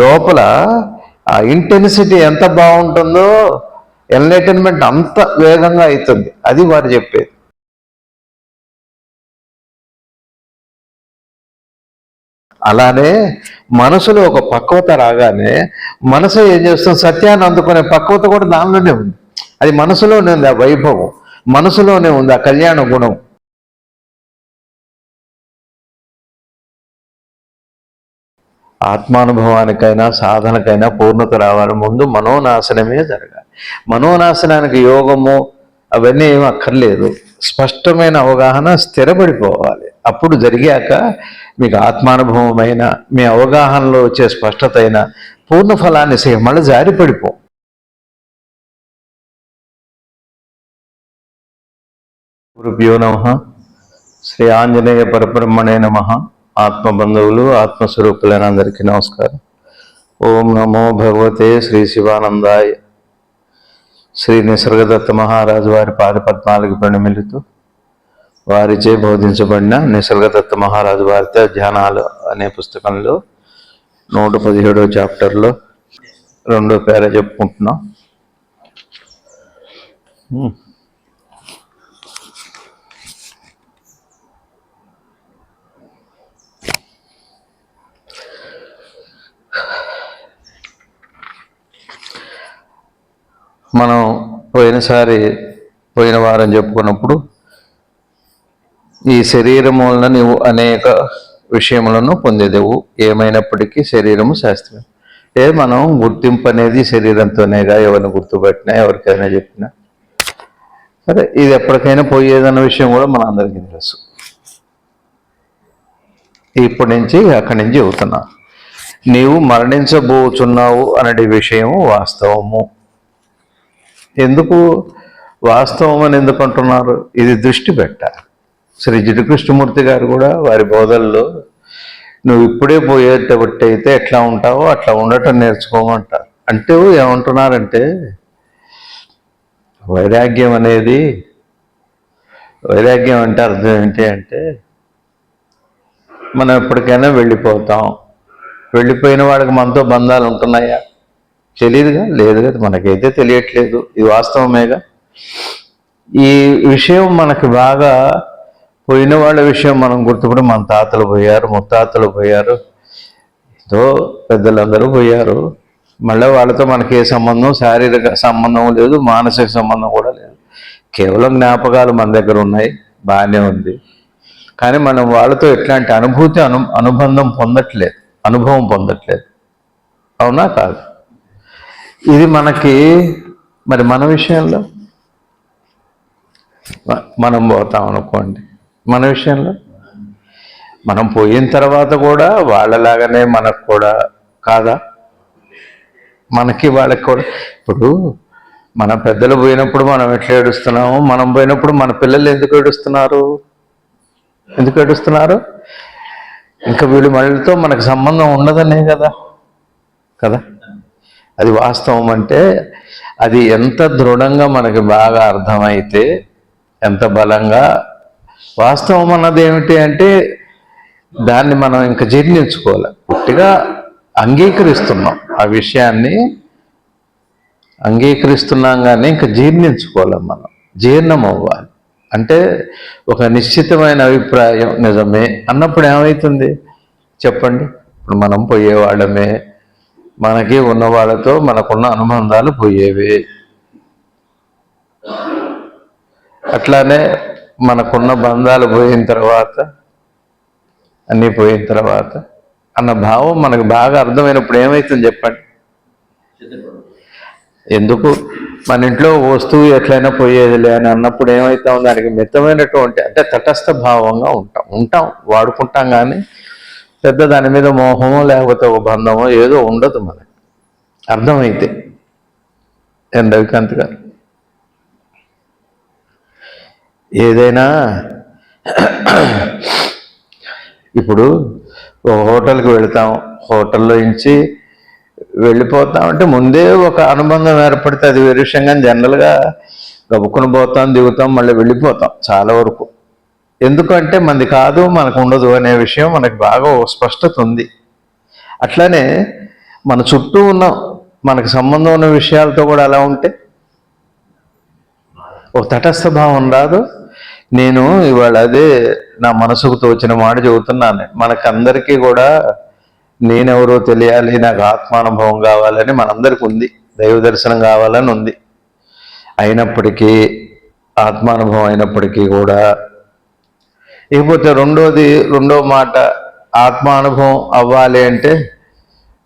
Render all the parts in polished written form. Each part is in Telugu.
లోపల ఆ ఇంటెన్సిటీ ఎంత బాగుంటుందో ఎన్లైటన్మెంట్ అంత వేగంగా అవుతుంది. అది వారు చెప్పేది. అలానే మనసులో ఒక పక్వత రాగానే మనసు ఏం చేస్తుంది, సత్యాన్ని అందుకునే పక్వత కూడా దానిలోనే ఉంది. అది మనసులోనే ఉంది, ఆ వైభవం మనసులోనే ఉంది, ఆ కళ్యాణ గుణం. ఆత్మానుభవానికైనా సాధనకైనా పూర్ణత రావాలి, ముందు మనోనాశనమే జరగాలి. మనోనాశనానికి యోగము అవన్నీ ఏమి అక్కర్లేదు, స్పష్టమైన అవగాహన స్థిరపడిపోవాలి. అప్పుడు జరిగాక మీకు ఆత్మానుభవమైన మీ అవగాహనలో వచ్చే స్పష్టత అయిన పూర్ణ ఫలాన్ని మళ్ళీ జారిపడిపో. గురుభ్యో నమః. శ్రీ ఆంజనేయ పరబ్రహ్మణే నమః. ఆత్మబంధువులు ఆత్మస్వరూపులైన అందరికీ నమస్కారం. ఓం నమో భగవతే శ్రీ శివానందాయ. శ్రీ నిసర్గదత్త మహారాజు వారి పాదపద్మాలకు ప్రణమిలుతూ వారిచే బోధించబడిన నిసర్గదత్త మహారాజు వారితో ధ్యానాలు అనే పుస్తకంలో 117వ చాప్టర్లో 2వ పేర చెప్పుకుంటున్నాం. మనం పోయిన వారం చెప్పుకున్నప్పుడు ఈ శరీరము వలన నీవు అనేక విషయములను పొందేదేవు, ఏమైనప్పటికీ శరీరము శాస్త్రం. మనం గుర్తింపు అనేది శరీరంతోనేగా, ఎవరిని గుర్తుపెట్టినా ఎవరికైనా చెప్పినా సరే, ఇది ఎప్పటికైనా పోయేదన్న విషయం కూడా మన అందరికీ తెలుసు. ఇప్పటి నుంచి అక్కడి నుంచి చెబుతున్నా, నీవు మరణించబోచున్నావు అనే విషయం వాస్తవము. ఎందుకు వాస్తవం అని ఎందుకు అంటున్నారు? ఇది దృష్టి పెట్టాలి. శ్రీ జిడ్డు కృష్ణమూర్తి గారు కూడా వారి బోధల్లో నువ్వు ఇప్పుడే పోయేటబట్టి అయితే ఎట్లా ఉంటావో అట్లా ఉండటం నేర్చుకోమంటారు. అంటే ఏమంటున్నారంటే వైరాగ్యం అంటే అర్థం ఏంటి అంటే, మనం ఎప్పటికైనా వెళ్ళిపోతాం. వెళ్ళిపోయిన వాడికి మనతో బంధాలు ఉంటున్నాయా? తెలియదుగా, లేదు కదా, మనకైతే తెలియట్లేదు. ఇది వాస్తవమేగా. ఈ విషయం మనకి బాగా పోయిన వాళ్ళ విషయం మనం గుర్తుపడి, మన తాతలు పోయారు, ముత్తాతలు పోయారు, ఏదో పెద్దలందరూ పోయారు. మళ్ళీ వాళ్ళతో మనకి ఏ సంబంధం, శారీరక సంబంధం లేదు, మానసిక సంబంధం కూడా లేదు. కేవలం జ్ఞాపకాలు మన దగ్గర ఉన్నాయి, బాగానే ఉంది. కానీ మనం వాళ్ళతో ఎట్లాంటి అనుబంధం పొందట్లేదు, అనుభవం పొందట్లేదు. అవునా కాదు? ఇది మనకి మరి మన విషయంలో మనం పోతాం అనుకోండి, మన విషయంలో మనం పోయిన తర్వాత కూడా వాళ్ళలాగానే మనకు కూడా కాదా? మనకి వాళ్ళకి కూడా. ఇప్పుడు మన పెద్దలు పోయినప్పుడు మనం ఎట్లా ఏడుస్తున్నాము, మనం పోయినప్పుడు మన పిల్లలు ఎందుకు ఏడుస్తున్నారు? ఇంకా వీళ్ళు వాళ్ళతో మనకు సంబంధం ఉండదనే కదా. అది వాస్తవం. అంటే అది ఎంత దృఢంగా మనకి బాగా అర్థమైతే, ఎంత బలంగా వాస్తవం అన్నది ఏమిటి అంటే, దాన్ని మనం ఇంకా జీర్ణించుకోవాలి. పుట్టిగా అంగీకరిస్తున్నాం, ఆ విషయాన్ని అంగీకరిస్తున్నాం, కానీ ఇంకా జీర్ణించుకోవాలి. మనం జీర్ణం అవ్వాలి. అంటే ఒక నిశ్చితమైన అభిప్రాయం నిజమే అన్నప్పుడు ఏమవుతుంది చెప్పండి? ఇప్పుడు మనం పోయేవాళ్ళమే, మనకి ఉన్న వాళ్ళతో మనకున్న అనుబంధాలు పోయేవి. అట్లానే మనకున్న బంధాలు పోయిన తర్వాత, అన్నీ పోయిన తర్వాత అన్న భావం మనకు బాగా అర్థమైనప్పుడు ఏమవుతుంది చెప్పండి? ఎందుకు మన ఇంట్లో వస్తువు ఎట్లయినా పోయేదిలే అని అన్నప్పుడు ఏమవుతాం, దానికి మితమైనటువంటి అంటే తటస్థ భావంగా ఉంటాం, వాడుకుంటాం. కానీ పెద్ద దాని మీద మోహమో లేకపోతే ఒక బంధమో ఏదో ఉండదు మనకి, అర్థమైతే. రవికాంత్ గారు, ఏదైనా ఇప్పుడు ఒక హోటల్కి వెళతాం, హోటల్లో నుంచి వెళ్ళిపోతామంటే ముందే ఒక అనుబంధం ఏర్పడితే అది వేరే విషయం. కానీ జనరల్గా గబుక్కుని పోతాం, దిగుతాం, మళ్ళీ వెళ్ళిపోతాం చాలా వరకు. ఎందుకంటే మనది కాదు, మనకు ఉండదు అనే విషయం మనకు బాగా స్పష్టత ఉంది. అట్లానే మన చుట్టూ ఉన్న మనకు సంబంధం ఉన్న విషయాలతో కూడా అలా ఉంటే ఒక తటస్థ భావం రాదు. నేను ఇవాళ అదే నా మనసుకు తోచిన మాట చెబుతున్నాను. మనకందరికీ కూడా నేనెవరో తెలియాలి, నాకు ఆత్మానుభవం కావాలని మనందరికీ ఉంది, దైవ దర్శనం కావాలని ఉంది. అయినప్పటికీ ఆత్మానుభవం అయినప్పటికీ కూడా ఇకపోతే రెండో మాట, ఆత్మానుభవం అవ్వాలి అంటే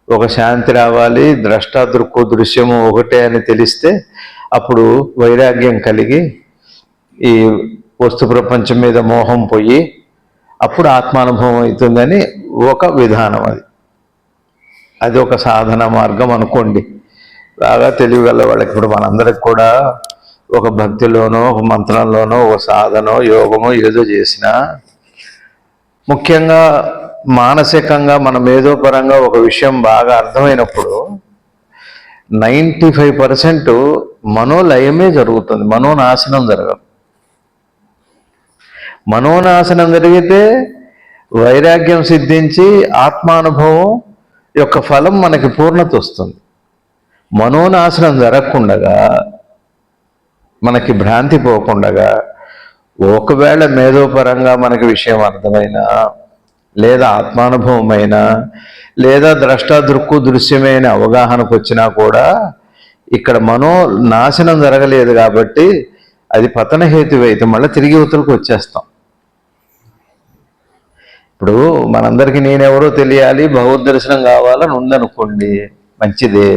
ఒక శాంతి రావాలి, ద్రష్ట దృక్కు దృశ్యము ఒకటే అని తెలిస్తే అప్పుడు వైరాగ్యం కలిగి ఈ వస్తు ప్రపంచం మీద మోహం పోయి అప్పుడు ఆత్మానుభవం అవుతుందని ఒక విధానం. అది ఒక సాధన మార్గం అనుకోండి. బాగా తెలియగల వాళ్ళకి ఇప్పుడు మనందరికి కూడా ఒక భక్తిలోనో ఒక మంత్రంలోనో ఒక సాధనో యోగమో ఏదో చేసినా ముఖ్యంగా మానసికంగా మన మేధోపరంగా ఒక విషయం బాగా అర్థమైనప్పుడు 95% మనోలయమే జరుగుతుంది, మనోనాశనం జరగదు. మనోనాశనం జరిగితే వైరాగ్యం సిద్ధించి ఆత్మానుభవం యొక్క ఫలం మనకి పూర్ణత వస్తుంది. మనోనాశనం జరగకుండగా మనకి భ్రాంతి పోకుండగా ఒకవేళ మేధోపరంగా మనకి విషయం అర్థమైనా లేదా ఆత్మానుభవమైనా లేదా ద్రష్టాదృక్కు దృశ్యమైన అవగాహనకు వచ్చినా కూడా ఇక్కడ నాశనం జరగలేదు కాబట్టి అది పతన హేతువైతే మళ్ళీ తిరిగి ఉత్తరకు వచ్చేస్తాం. ఇప్పుడు మనందరికీ నేనెవరో తెలియాలి, భగవద్ దర్శనం కావాలని ఉందనుకోండి, మంచిదే.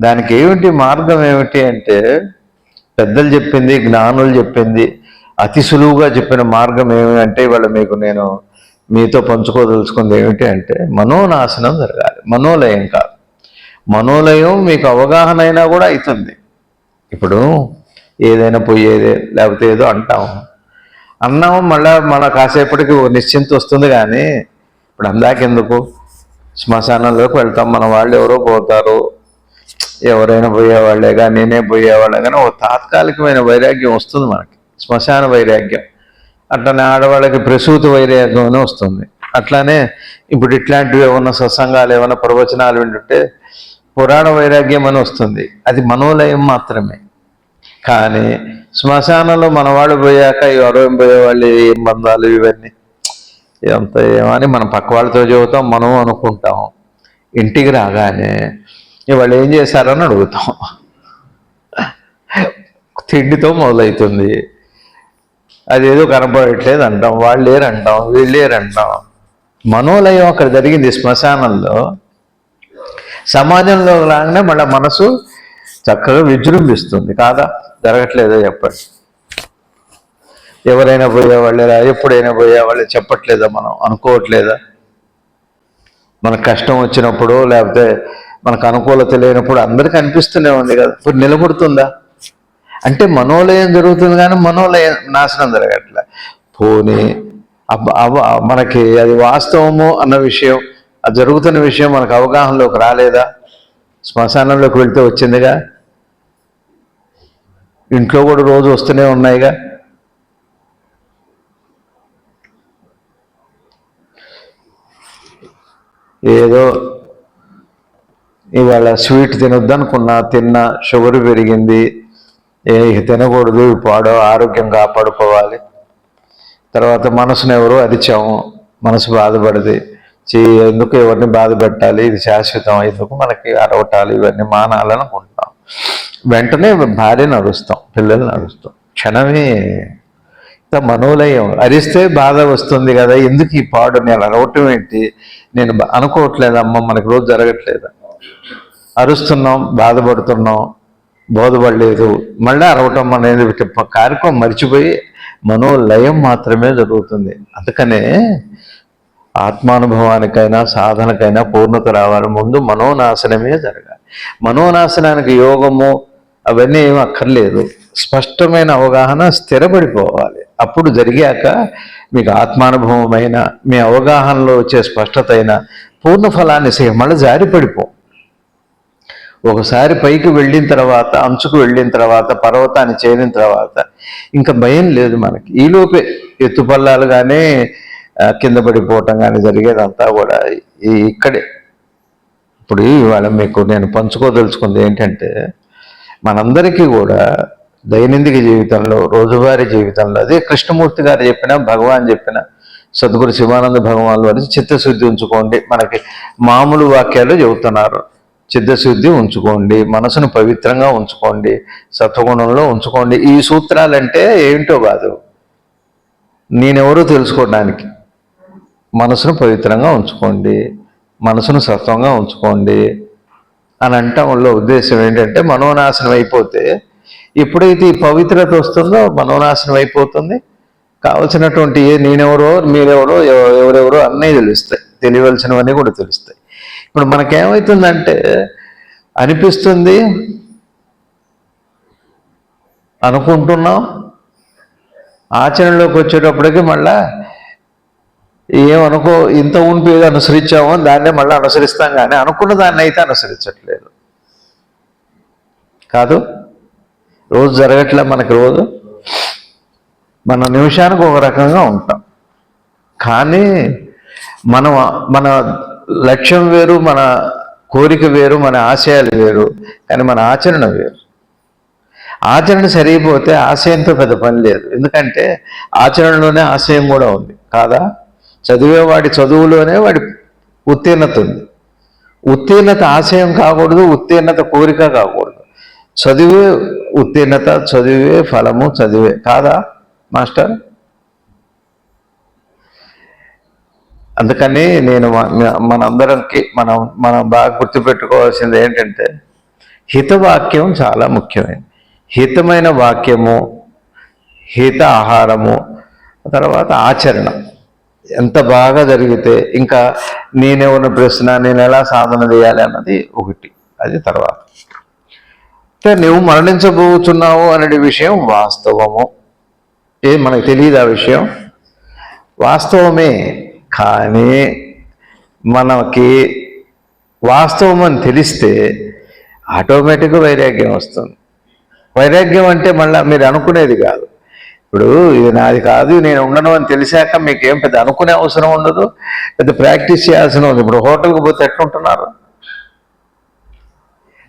దానికి ఏమిటి మార్గం ఏమిటి అంటే పెద్దలు చెప్పింది, జ్ఞానులు చెప్పింది, అతి సులువుగా చెప్పిన మార్గం ఏమిటంటే ఇవాళ మీకు నేను మీతో పంచుకోదలుచుకుంది ఏమిటి అంటే మనోనాశనం జరగాలి, మనోలయం కాదు. మనోలయం మీకు అవగాహన అయినా కూడా అవుతుంది. ఇప్పుడు ఏదైనా పోయేదే లేకపోతే ఏదో అన్నాము మళ్ళా కాసేపటికి నిశ్చింత వస్తుంది. కానీ ఇప్పుడు అందాకెందుకు శ్మశానంలోకి వెళ్తాం, మన వాళ్ళు ఎవరో పోతారు, ఎవరైనా పోయేవాళ్ళేగా, నేనే పోయేవాళ్ళే కానీ ఒక తాత్కాలికమైన వైరాగ్యం వస్తుంది మనకి, శ్మశాన వైరాగ్యం. అట్లనే ఆడవాళ్ళకి ప్రసూతి వైరాగ్యం అని వస్తుంది. అట్లానే ఇప్పుడు ఇట్లాంటివి ఏమన్నా సత్సంగాలు ఏమైనా ప్రవచనాలు వింటుంటే పురాణ వైరాగ్యం అని వస్తుంది. అది మనోలయం మాత్రమే. కానీ శ్మశానంలో మనవాళ్ళు పోయాక ఎవరో పోయేవాళ్ళు ఏం బంధాలు ఇవన్నీ ఇదంతా ఏమని మనం పక్క వాళ్ళతో చెబుతాం, మనం అనుకుంటాం. ఇంటికి రాగానే వాళ్ళు ఏం చేశారని అడుగుతాం. తిండితో మొదలవుతుంది. అదేదో కనపడట్లేదు అంటాం, వాళ్ళు లేరంటాం, వీళ్ళు లేరంటాం. మనోలయం అక్కడ జరిగింది శ్మశానంలో. సమాజంలో రాగానే మళ్ళీ మనసు చక్కగా విజృంభిస్తుంది కాదా? జరగట్లేదో చెప్పండి. ఎవరైనా పోయేవాళ్ళేరా, ఎప్పుడైనా పోయేవాళ్ళే చెప్పట్లేదా, మనం అనుకోవట్లేదా? మనకు కష్టం వచ్చినప్పుడు లేకపోతే మనకు అనుకూలత లేనప్పుడు అందరికీ అనిపిస్తూనే ఉంది కదా. ఇప్పుడు నిలబడుతుందా అంటే మనోలయం జరుగుతుంది కానీ మనోలయం నాశనం జరగట్లే. పోనీ మనకి అది వాస్తవము అన్న విషయం, అది జరుగుతున్న విషయం మనకు అవగాహనలోకి రాలేదా? శ్మశానంలోకి వెళ్తే వచ్చిందిగా, ఇంట్లో కూడా రోజు వస్తూనే ఉన్నాయిగా. ఏదో ఇవాళ స్వీట్ తినొద్దనుకున్నా, తిన్నా, షుగర్ పెరిగింది, తినకూడదు, పాడో ఆరోగ్యం కాపాడుకోవాలి. తర్వాత మనసును ఎవరో అరిచాము, మనసు బాధపడింది, ఎందుకు ఎవరిని బాధ పెట్టాలి, ఇది శాశ్వతం, ఎందుకు మనకి అరవటాలు ఇవన్నీ మానాలనుకుంటాం. వెంటనే భార్యను అరుస్తాం, పిల్లల్ని అరుస్తాం. క్షణమే మనోలయం. అరిస్తే బాధ వస్తుంది కదా, ఎందుకు ఈ పాడు, నేను అరవటం ఏంటి, నేను అనుకోవట్లేదమ్మా, మనకు రోజు జరగట్లేదా, అరుస్తున్నాం, బాధపడుతున్నాం, బోధపడలేదు, మళ్ళీ అరవటం అనేది కార్యక్రమం మర్చిపోయి మనోలయం మాత్రమే జరుగుతుంది. అందుకనే ఆత్మానుభవానికైనా సాధనకైనా పూర్ణత రావాలి, ముందు మనోనాశనమే జరగాలి. మనోనాశనానికి యోగము అవన్నీ ఏమి అక్కర్లేదు, స్పష్టమైన అవగాహన స్థిరపడిపోవాలి. అప్పుడు జరిగాక మీకు ఆత్మానుభవమైన మీ అవగాహనలో వచ్చే స్పష్టత అయినా పూర్ణ ఫలాన్ని మళ్ళీ జారిపడిపో. ఒకసారి పైకి వెళ్ళిన తర్వాత, అంచుకు వెళ్ళిన తర్వాత, పర్వతాన్ని చేరిన తర్వాత ఇంకా భయం లేదు మనకి. ఈలోపే ఎత్తుపల్లాలు కానీ కింద పడిపోవటం కానీ జరిగేదంతా కూడా ఇక్కడే. ఇప్పుడు ఇవాళ మీకు నేను పంచుకోదలుచుకుంది ఏంటంటే, మనందరికీ కూడా దైనందిక జీవితంలో, రోజువారీ జీవితంలో, అదే కృష్ణమూర్తి గారు చెప్పిన, భగవాన్ చెప్పిన, సద్గురు శివానంద భగవాన్ వారి చిత్తశుద్ధి ఉంచుకోండి. మనకి మామూలు వాక్యాలు చెబుతున్నారు. చిత్తశుద్ధి ఉంచుకోండి, మనసును పవిత్రంగా ఉంచుకోండి, సత్వగుణంలో ఉంచుకోండి. ఈ సూత్రాలంటే ఏంటో కాదు, నేనెవరో తెలుసుకోవడానికి. మనసును పవిత్రంగా ఉంచుకోండి, మనసును సత్వంగా ఉంచుకోండి అని అంటంలో ఉద్దేశం ఏంటంటే, మనోనాశనం అయిపోతే ఎప్పుడైతే ఈ పవిత్రత వస్తుందో మనోనాశనం అయిపోతుంది. కావలసినటువంటి నేనెవరో, మీరెవరో, ఎవరెవరో అన్నీ తెలుస్తాయి. తెలియవలసినవన్నీ కూడా తెలుస్తాయి. ఇప్పుడు మనకేమవుతుందంటే, అనిపిస్తుంది, అనుకుంటున్నాం, ఆచరణలోకి వచ్చేటప్పటికి మళ్ళా ఏమనుకో, ఇంత ఉంపి ఏదో అనుసరించామో దాన్నే మళ్ళీ అనుసరిస్తాం, కానీ అనుకున్న దాన్ని అయితే అనుసరించట్లేదు. కాదు, రోజు జరగట్లే మనకి. రోజు మన నిమిషానికి ఒక రకంగా ఉంటాం, కానీ మన లక్ష్యం వేరు, మన కోరిక వేరు, మన ఆశయాలు వేరు, కానీ మన ఆచరణ వేరు. ఆచరణ సరిగిపోతే ఆశయంతో పెద్ద పని లేదు. ఎందుకంటే ఆచరణలోనే ఆశయం కూడా ఉంది కాదా? చదివేవాడి చదువులోనే వాడి ఉత్తీర్ణత ఉంది. ఉత్తీర్ణత ఆశయం కాకూడదు, ఉత్తీర్ణత కోరిక కాకూడదు. చదివే ఉత్తీర్ణత, చదివే ఫలము, చదివే కాదా మాస్టర్? అందుకని నేను మనందరికి మనం బాగా గుర్తుపెట్టుకోవాల్సింది ఏంటంటే, హితవాక్యం చాలా ముఖ్యమైనది. హితమైన వాక్యము, హిత ఆహారము, తర్వాత ఆచరణ ఎంత బాగా జరిగితే, ఇంకా నేనేమన్న ప్రశ్న, నేను ఎలా సాధన చేయాలి అన్నది ఒకటి. అది తర్వాత నువ్వు మరణించబోతున్నావు అనే విషయం వాస్తవము. మనకు తెలియదు ఆ విషయం, వాస్తవమే. కానీ మనకి వాస్తవం అని తెలిస్తే ఆటోమేటిక్గా వైరాగ్యం వస్తుంది. వైరాగ్యం అంటే మళ్ళీ మీరు అనుకునేది కాదు. ఇప్పుడు ఇది నాది కాదు, నేను ఉండను అని తెలిసాక మీకేం పెద్ద అనుకునే అవసరం ఉండదు, పెద్ద ప్రాక్టీస్ చేయాల్సిన ఉంది. ఇప్పుడు హోటల్కి పోతే ఎట్లుంటున్నారు,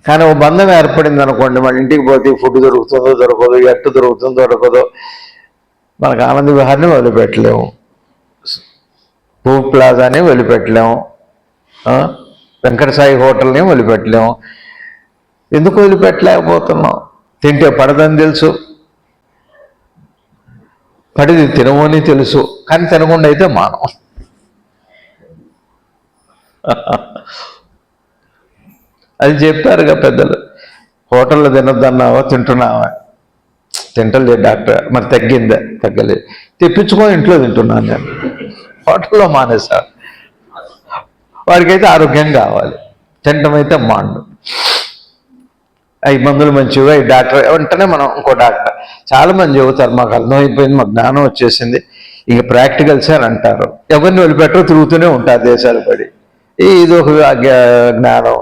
కానీ ఓ బంధం ఏర్పడింది అనుకోండి, మన ఇంటికి పోతే ఫుడ్ దొరుకుతుందో దొరకదో, ఎట్టు దొరుకుతుందో దొరకదో, మనకు ఆనంద విహార్ని వదిలిపెట్టలేము, భూ ప్లాజాని వదిలిపెట్టలేము, వెంకటసాయి హోటల్ని వదిలిపెట్టలేము. ఎందుకు వదిలిపెట్టలేకపోతున్నాం? తింటే పడదని తెలుసు, పడిది తినమని తెలుసు, కానీ తినకుండా అయితే మానం. అది చెప్పారుగా పెద్దలు, హోటల్లో తినొద్దన్నావా, తింటున్నావా? తింటలేదు డాక్టర్. మరి తగ్గిందా? తగ్గలేదు. తెప్పించుకొని ఇంట్లో తింటున్నాను నేను, హోటల్లో మానేసా. వాడికైతే ఆరోగ్యం కావాలి, తినడం అయితే మాండు. ఈ మందులు మంచిగా, ఈ డాక్టర్ వెంటనే మనం ఇంకో డాక్టర్. చాలామంది చెబుతారు, మాకు అర్థమైపోయింది, మాకు జ్ఞానం వచ్చేసింది, ఇక ప్రాక్టికల్స్ అని అంటారు. ఎవరిని వదిలిపెట్టరో తిరుగుతూనే ఉంటారు దేశాలు పడి. ఇది ఒక జ్ఞానం.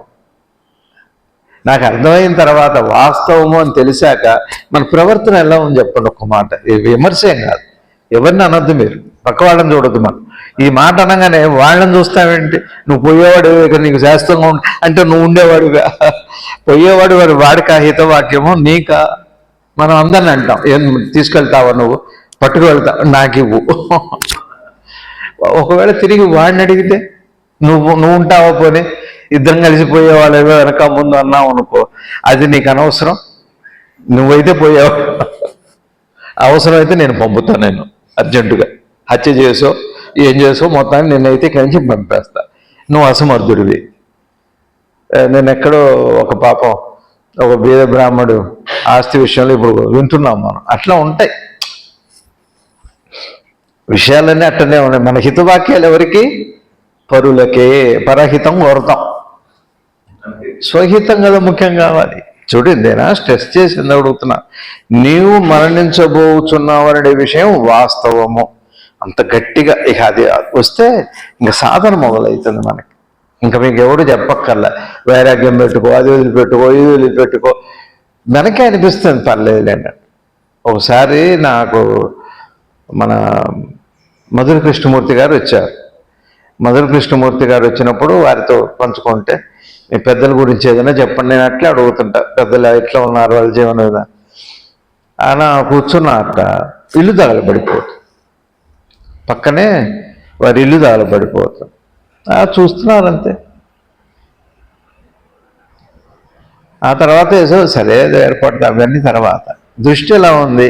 నాకు అర్థమైన తర్వాత, వాస్తవము అని తెలిసాక మన ప్రవర్తన ఎలా ఉంది చెప్పండి ఒక్క మాట. విమర్శం కాదు, ఎవరిని అనొద్దు, మీరు పక్క వాళ్ళని చూడొద్దు. మనం ఈ మాట అనగానే వాళ్ళని చూస్తావేంటి, నువ్వు పోయేవాడు ఇక నీకు శాస్త్రంగా అంటే నువ్వు ఉండేవాడుగా. పోయేవాడు వాడికి హితవాక్యము, నీకా? మనం అందరిని అంటాం, ఏం తీసుకెళ్తావా, నువ్వు పట్టుకు వెళ్తావు, నాకు ఇవ్వు. ఒకవేళ తిరిగి వాడిని అడిగితే, నువ్వు ఉంటావా, పోనీ ఇద్దరం కలిసిపోయేవాళ్ళు ఏదో వెనక ముందు అన్నావు అనుకో, అది నీకు అనవసరం. నువ్వైతే పోయావు, అవసరమైతే నేను పంపుతాను, నేను అర్జెంటుగా హత్య చేసో ఏం చేసో మొత్తాన్ని నిన్నైతే కలిసి పంపేస్తా, నువ్వు అసమర్థుడివి. నేను ఎక్కడో ఒక పాపం, ఒక బీద బ్రాహ్మడు ఆస్తి విషయంలో ఇప్పుడు వింటున్నాం మనం. అట్లా ఉంటాయి విషయాలన్నీ, అట్టనే ఉన్నాయి. మన హితవాక్యాలు ఎవరికి? పరులకే. పరహితం కోరతాం, స్వహితం కదా ముఖ్యం కావాలి. చూడిందేనా స్ట్రెస్ చేసింది అడుగుతున్నా. నీవు మరణించబోతున్నావు అనే విషయం వాస్తవము. అంత గట్టిగా ఇక అది వస్తే ఇంకా సాధన మొదలవుతుంది మనకి. ఇంకా మీకు ఎవడు చెప్పక్కర్లే, వైరాగ్యం పెట్టుకో, అది వదిలిపెట్టుకో, ఇది వదిలిపెట్టుకో. మనకే అనిపిస్తుంది పర్లేదులేండి. ఒకసారి నాకు మన మధుర కృష్ణమూర్తి గారు వచ్చారు. మధుర కృష్ణమూర్తి గారు వచ్చినప్పుడు వారితో పంచుకుంటే, మీ పెద్దల గురించి ఏదైనా చెప్పండి. నేను అట్లే అడుగుతుంటా, పెద్దలు ఎట్లా ఉన్నారు, వాళ్ళ జీవన విధానం. ఆయన కూర్చున్నట్ట ఇల్లు తగలబడిపోతుంది, పక్కనే వారి ఇల్లు తగలబడిపోతుంది. చూస్తున్నారు అంతే. ఆ తర్వాత సరే ఏర్పడుతుంది, అవన్నీ తర్వాత. దృష్టి ఎలా ఉంది?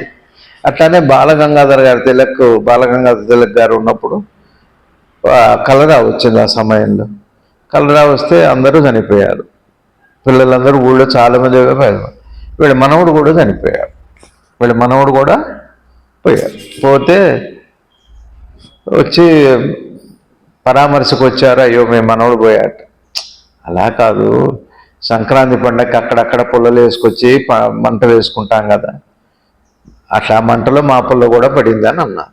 అట్లానే బాలగంగాధర్ తిలక్ గారు ఉన్నప్పుడు కలరా వచ్చింది. ఆ సమయంలో కలరా వస్తే అందరూ చనిపోయారు. పిల్లలందరూ ఊళ్ళో చాలామంది వీళ్ళ మనవడు కూడా చనిపోయాడు. పోతే వచ్చి పరామర్శకు వచ్చారు. అయ్యో మీ మనవడు పోయాట. అలా కాదు, సంక్రాంతి పండగకి అక్కడక్కడ పుల్లలు వేసుకొచ్చి మంట వేసుకుంటాం కదా, అట్లా మంటలో మా పుల్ల కూడా పడింది అని అన్నా.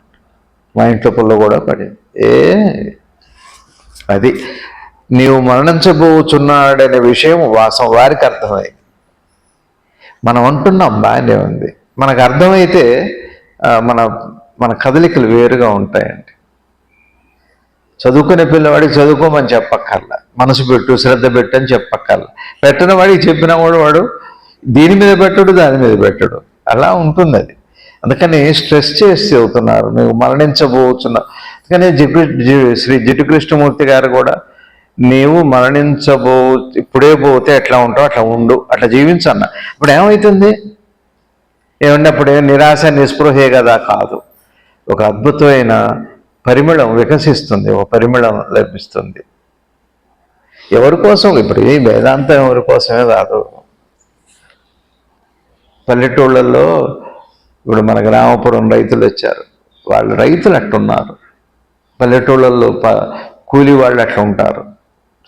మా ఇంట్లో పుల్ల కూడా పడింది. అది నీవు మరణించబోచున్నాడనే విషయం వారికి అర్థమైంది. మనం అంటున్నాం బాగానే ఉంది. మనకు అర్థమైతే మన కదలికలు వేరుగా ఉంటాయండి. చదువుకునే పిల్లవాడికి చదువుకోమని చెప్పక్కర్లా, మనసు పెట్టు, శ్రద్ధ పెట్టు అని చెప్పక్కర్లా. పెట్టిన వాడికి చెప్పిన వాడు దీని మీద పెట్టడు, దాని మీద పెట్టడు, అలా ఉంటుంది అది. అందుకని స్ట్రెస్ చేసి చెబుతున్నారు, నువ్వు మరణించబోతున్నావు. అందుకని శ్రీ జిడ్డు కృష్ణమూర్తి గారు కూడా నీవు ఇప్పుడే పోతే ఎట్లా ఉంటావు అట్లా ఉండు, అట్లా జీవించన్న. ఇప్పుడు ఏమవుతుంది? ఏమన్నప్పుడు నిరాశ నిస్పృహే కదా, కాదు, ఒక అద్భుతమైన పరిమళం వికసిస్తుంది, ఒక పరిమళం లభిస్తుంది. ఎవరి కోసం? ఇప్పుడు ఈ వేదాంతం ఎవరి కోసమే కాదు. పల్లెటూళ్ళల్లో ఇప్పుడు మన గ్రామపురం రైతులు వచ్చారు, వాళ్ళు రైతులు అట్టున్నారు. పల్లెటూళ్ళల్లో కూలి వాళ్ళు అట్లా ఉంటారు,